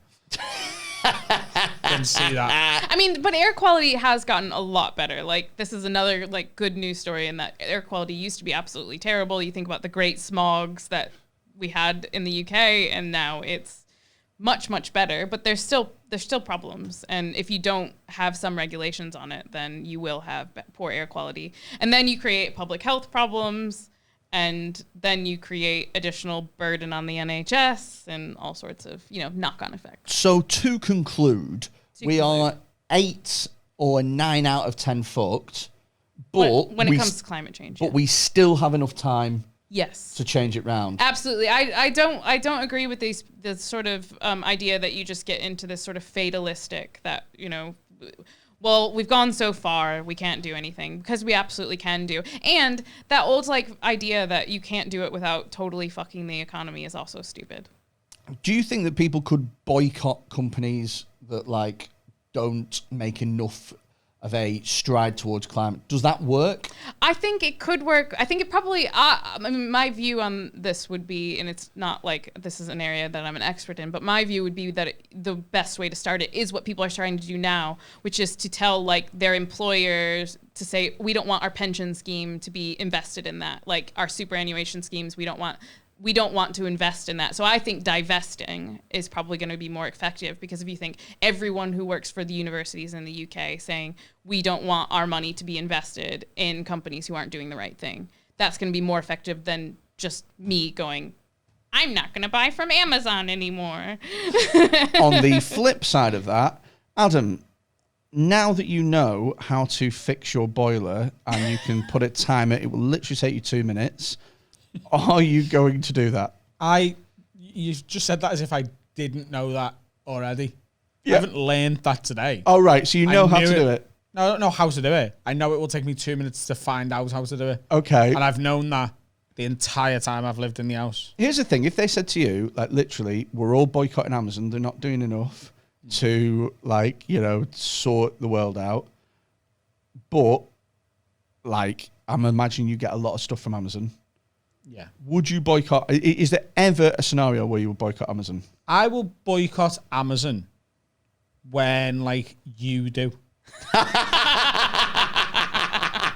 Didn't see that. I mean, but air quality has gotten a lot better. Like, this is another like good news story in that air quality used to be absolutely terrible. You think about the great smogs that we had in the UK, and now it's much, much better. But there's still problems, and if you don't have some regulations on it, then you will have poor air quality, and then you create public health problems. And then you create additional burden on the NHS and all sorts of, knock-on effects. So to conclude, we are 8 or 9 out of 10 fucked, but when it comes to climate change, but we still have enough time. Yes. To change it round. Absolutely. I don't agree with this sort of idea that you just get into this sort of fatalistic that, well, we've gone so far, we can't do anything, because we absolutely can do. And that old idea that you can't do it without totally fucking the economy is also stupid. Do you think that people could boycott companies that don't make enough of a stride towards climate? Does that work? I think it could work. I think it probably, my view on this would be, and it's not like this is an area that I'm an expert in, but my view would be that the best way to start it is what people are starting to do now, which is to tell their employers to say, we don't want our pension scheme to be invested in that. Like our superannuation schemes, we don't want to invest in that. So I think divesting is probably going to be more effective, because if you think everyone who works for the universities in the UK saying we don't want our money to be invested in companies who aren't doing the right thing, that's going to be more effective than just me going, I'm not going to buy from Amazon anymore. On the flip side of that, Adam, now that you know how to fix your boiler and you can put a timer, it will literally take you 2 minutes. Are you going to do that? You just said that as if I didn't know that already. Yeah. I haven't learned that today. Oh, right. So you know how to do it? No, I don't know how to do it. I know it will take me 2 minutes to find out how to do it. Okay. And I've known that the entire time I've lived in the house. Here's the thing. If they said to you, literally, we're all boycotting Amazon, they're not doing enough to, sort the world out. But, I'm imagining you get a lot of stuff from Amazon. Yeah. Would you boycott? Is there ever a scenario where you would boycott Amazon? I will boycott Amazon when, you do. Do you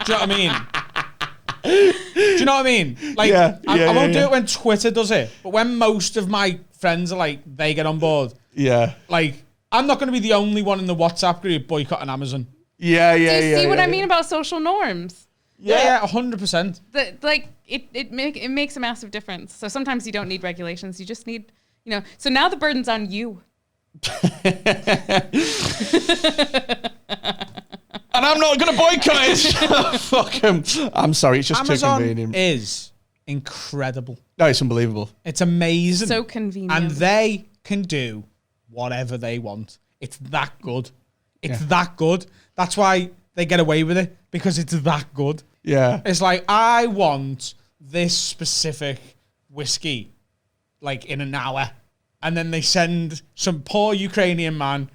know what I mean? Do you know what I mean? I won't do it when Twitter does it, but when most of my friends are they get on board. Yeah. I'm not going to be the only one in the WhatsApp group boycotting Amazon. Yeah. Do you see what I mean about social norms? Yeah, 100%. It makes a massive difference. So sometimes you don't need regulations. You just need, so now the burden's on you. And I'm not going to boycott it. Fuck him. I'm sorry, it's just Amazon too convenient. Is incredible. No, it's unbelievable. It's amazing. So convenient. And they can do whatever they want. It's that good. It's that good. That's why they get away with it, because it's that good. Yeah. It's like, I want this specific whiskey, like, in an hour. And then they send some poor Ukrainian man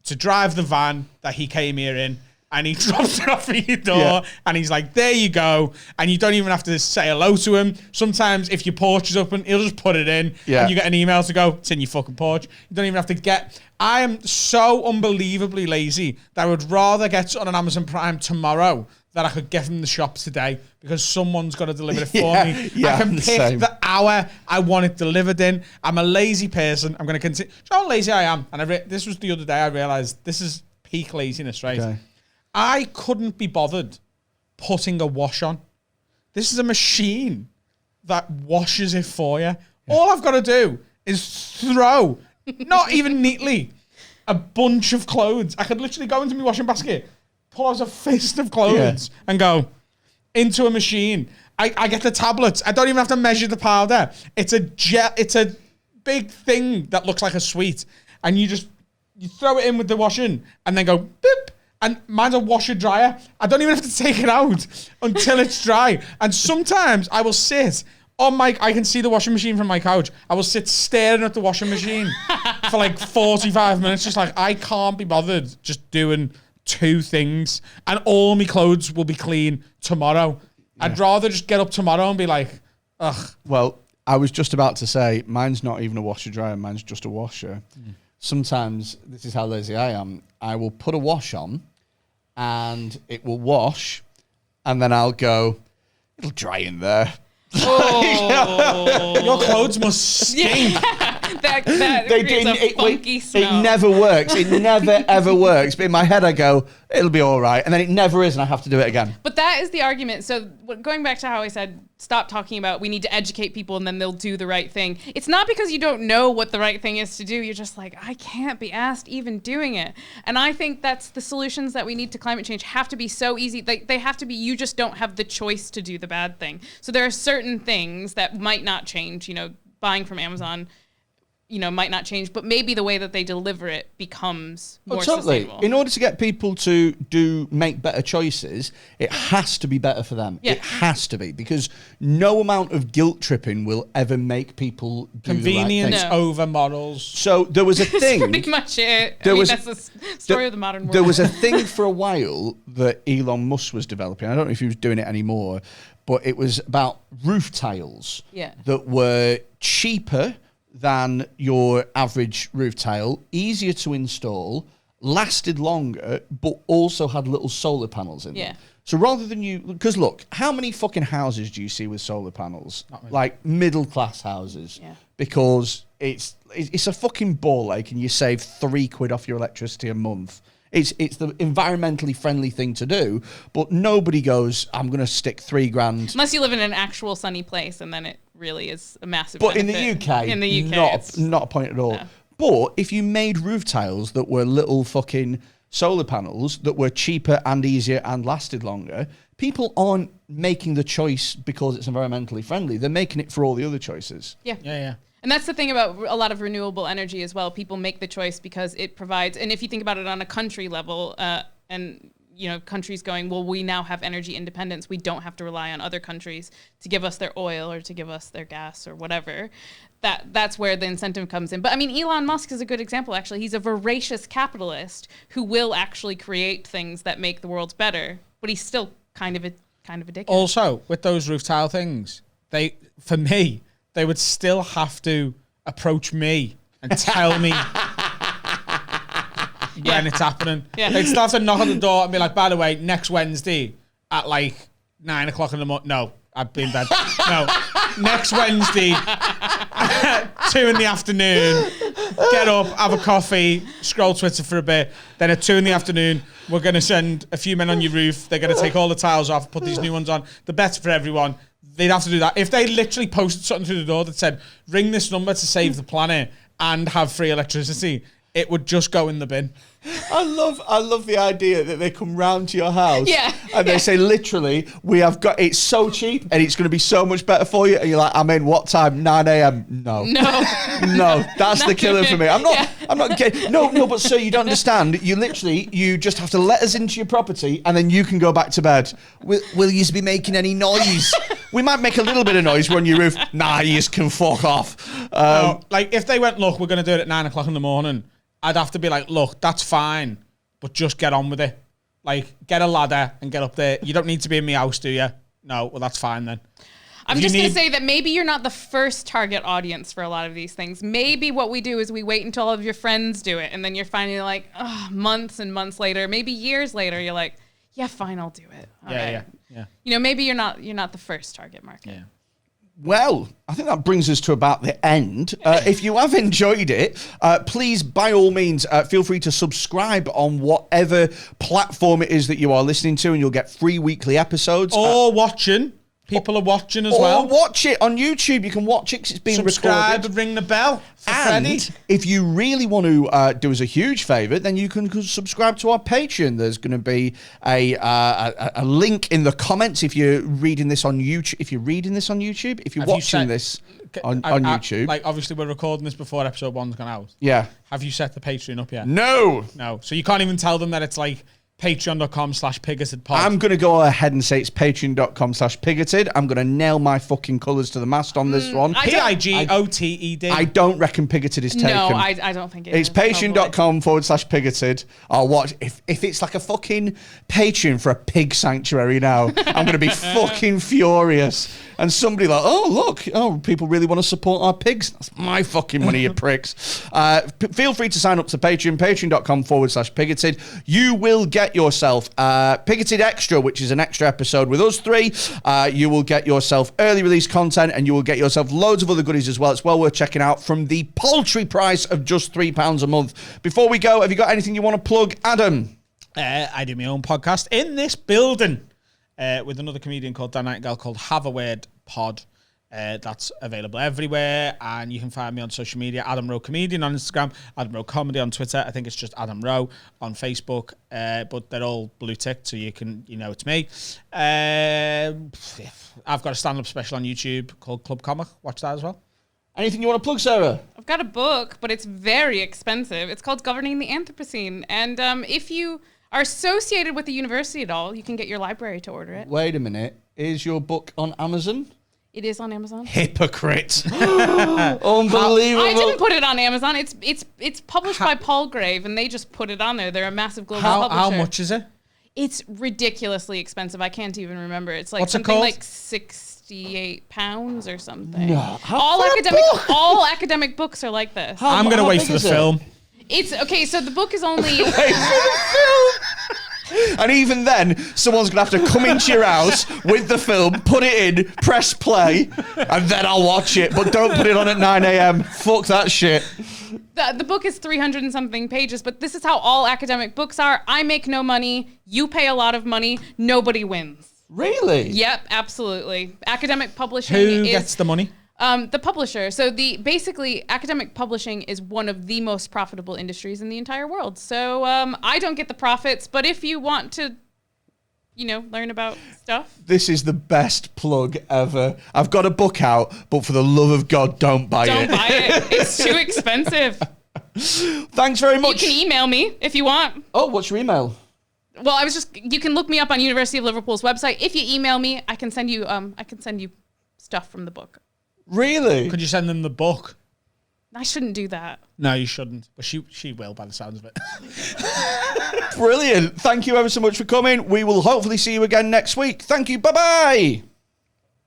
to drive the van that he came here in, and he drops it off at your door, and he's like, there you go. And you don't even have to say hello to him. Sometimes if your porch is open, he'll just put it in, and you get an email to go, it's in your fucking porch. You don't even have to get... I am so unbelievably lazy that I would rather get on an Amazon Prime tomorrow that I could get from the shop today, because someone's got to deliver it for me. I can pick the hour I want it delivered in. I'm a lazy person. I'm going to continue. Do you know how lazy I am? And this was the other day I realized this is peak laziness, right? Okay. I couldn't be bothered putting a wash on. This is a machine that washes it for you. All I've got to do is throw, not even neatly, a bunch of clothes. I could literally go into my washing basket, pull out a fist of clothes and go into a machine. I get the tablets. I don't even have to measure the powder. It's a big thing that looks like a sweet. And you throw it in with the washing and then go boop. And mine's a washer dryer. I don't even have to take it out until it's dry. And sometimes I will sit on I can see the washing machine from my couch. I will sit staring at the washing machine for like 45 minutes. Just like, I can't be bothered just doing two things. And all my clothes will be clean tomorrow. Yeah. I'd rather just get up tomorrow and be like, ugh. Well, I was just about to say, mine's not even a washer dryer. Mine's just a washer. Sometimes, this is how lazy I am, I will put a wash on, and it will wash, and then I'll go, it'll dry in there. Oh. Your clothes must stink. that creates a funky smell. It never works. It never, ever works. But in my head, I go, it'll be all right. And then it never is, and I have to do it again. But that is the argument. So going back to how I said, stop talking about we need to educate people and then they'll do the right thing. It's not because you don't know what the right thing is to do. You're just like, I can't be asked even doing it. And I think that's the solutions that we need to climate change have to be so easy. They have to be, you just don't have the choice to do the bad thing. So there are certain things that might not change, buying from Amazon, might not change, but maybe the way that they deliver it becomes more sustainable. In order to get people to make better choices, it has to be better for them. Yeah. It has to be, because no amount of guilt tripping will ever make people do convenience the right thing. Over morals. So there was a thing. That's pretty much it. That's the story of the modern world. There was a thing for a while that Elon Musk was developing. I don't know if he was doing it anymore, but it was about roof tiles that were cheaper than your average roof tile, easier to install, lasted longer, but also had little solar panels in them. So rather than because look, how many fucking houses do you see with solar panels? Like middle class houses. Yeah. Because it's a fucking ball ache, and you save £3 off your electricity a month. It's the environmentally friendly thing to do, but nobody goes, I'm going to stick $3,000. Unless you live in an actual sunny place, and then it really is a massive But benefit. in the UK, not a point at all. No. But if you made roof tiles that were little fucking solar panels that were cheaper and easier and lasted longer, people aren't making the choice because it's environmentally friendly. They're making it for all the other choices. Yeah. And that's the thing about a lot of renewable energy as well. People make the choice because it provides, and if you think about it on a country level, and countries going, well, we now have energy independence. We don't have to rely on other countries to give us their oil or to give us their gas or whatever. That's where the incentive comes in. But I mean, Elon Musk is a good example, actually. He's a voracious capitalist who will actually create things that make the world better, but he's still kind of a dickhead. Also, with those roof tile things, for me, they would still have to approach me and tell me when it's happening. Yeah. They'd still have to knock on the door and be like, by the way, next Wednesday at like 9 o'clock in the morning. No, I've been in bed. No, next Wednesday, 2 in the afternoon, get up, have a coffee, scroll Twitter for a bit. Then at 2 in the afternoon, we're going to send a few men on your roof. They're going to take all the tiles off, put these new ones on. The better for everyone. They'd have to do that. If they literally posted something through the door that said, ring this number to save the planet and have free electricity, it would just go in the bin. I love the idea that they come round to your house and they say, literally, we have got, it's so cheap and it's going to be so much better for you. And you're like, I'm in, what time? 9 a.m. No, that's the killer for me. I'm not getting, no, but sir, you don't understand. You just have to let us into your property and then you can go back to bed. Will you be making any noise? We might make a little bit of noise on your roof. Nah, you can fuck off. No, like if they went, look, we're going to do it at 9 o'clock in the morning, I'd have to be like, look, that's fine, but just get on with it. Like, get a ladder and get up there. You don't need to be in my house, do you? No, well, that's fine then. I'm just going to say that maybe you're not the first target audience for a lot of these things. Maybe what we do is we wait until all of your friends do it, and then you're finally like, months and months later, maybe years later, you're like, yeah, fine, I'll do it. All right. You know, maybe you're not the first target market. Yeah. Well, I think that brings us to about the end. If you have enjoyed it, please, by all means, feel free to subscribe on whatever platform it is that you are listening to, and you'll get free weekly episodes. Or watching. People are watching as well. Or watch it on YouTube. You can watch it because it's being Subscribe recorded. and ring the bell for and Freddie. If you really want to do us a huge favour, then you can subscribe to our Patreon. There's going to be a link in the comments if you're reading this on YouTube. If you're watching this on YouTube. Like, obviously, we're recording this before episode 1's gone out. Yeah. Have you set the Patreon up yet? No. So you can't even tell them that it's like patreon.com/pigotedpod. I'm going to go ahead and say it's patreon.com/pigoted. I'm going to nail my fucking colours to the mast on this one. Pigoted. I don't reckon Pigoted is taken. No, I don't think it is. It's patreon.com/pigoted. I'll watch. If it's like a fucking Patreon for a pig sanctuary now, I'm going to be fucking furious. And somebody like, people really want to support our pigs. That's my fucking money, you pricks. Feel free to sign up to Patreon, patreon.com/pigoted. You will get yourself Pigoted Extra, which is an extra episode with us three. You will get yourself early release content, and you will get yourself loads of other goodies as well. It's well worth checking out from the paltry price of just £3 a month. Before we go, have you got anything you want to plug, Adam? I do my own podcast in this building with another comedian called Dan Nightingale called Have a Word Pod. That's available everywhere, and you can find me on social media, Adam Rowe Comedian on Instagram, Adam Rowe Comedy on Twitter. I think it's just Adam Rowe on Facebook, but they're all blue ticked, so you know it's me. I've got a stand-up special on YouTube called Club Comic. Watch that as well. Anything you want to plug, Sarah? I've got a book, but it's very expensive. It's called Governing the Anthropocene, and if you are associated with the university at all, you can get your library to order it. Wait a minute. Is your book on Amazon? It is on Amazon. Hypocrite. Unbelievable. I didn't put it on Amazon. It's published by Paul Grave, and they just put it on there. They're a massive global publisher. How much is it? It's ridiculously expensive. I can't even remember. It's like What's something it called? like £68 or something. No. All academic books are like this. I'm going to wait for the film. It's okay. So the book is only. And even then, someone's going to have to come into your house with the film, put it in, press play, and then I'll watch it. But don't put it on at 9 a.m. Fuck that shit. The book is 300 and something pages, but this is how all academic books are. I make no money. You pay a lot of money. Nobody wins. Really? Yep, absolutely. Academic publishing Who gets the money? The publisher. So basically academic publishing is one of the most profitable industries in the entire world. So I don't get the profits, but if you want to, learn about stuff. This is the best plug ever. I've got a book out, but for the love of God, don't buy it. Don't buy it. It's too expensive. Thanks very much. You can email me if you want. Oh, what's your email? Well, you can look me up on University of Liverpool's website. If you email me, I can send you stuff from the book. Really? Could you send them the book? I shouldn't do that. No, you shouldn't. But she will, by the sounds of it. Brilliant. Thank you ever so much for coming. We will hopefully see you again next week. Thank you. Bye-bye.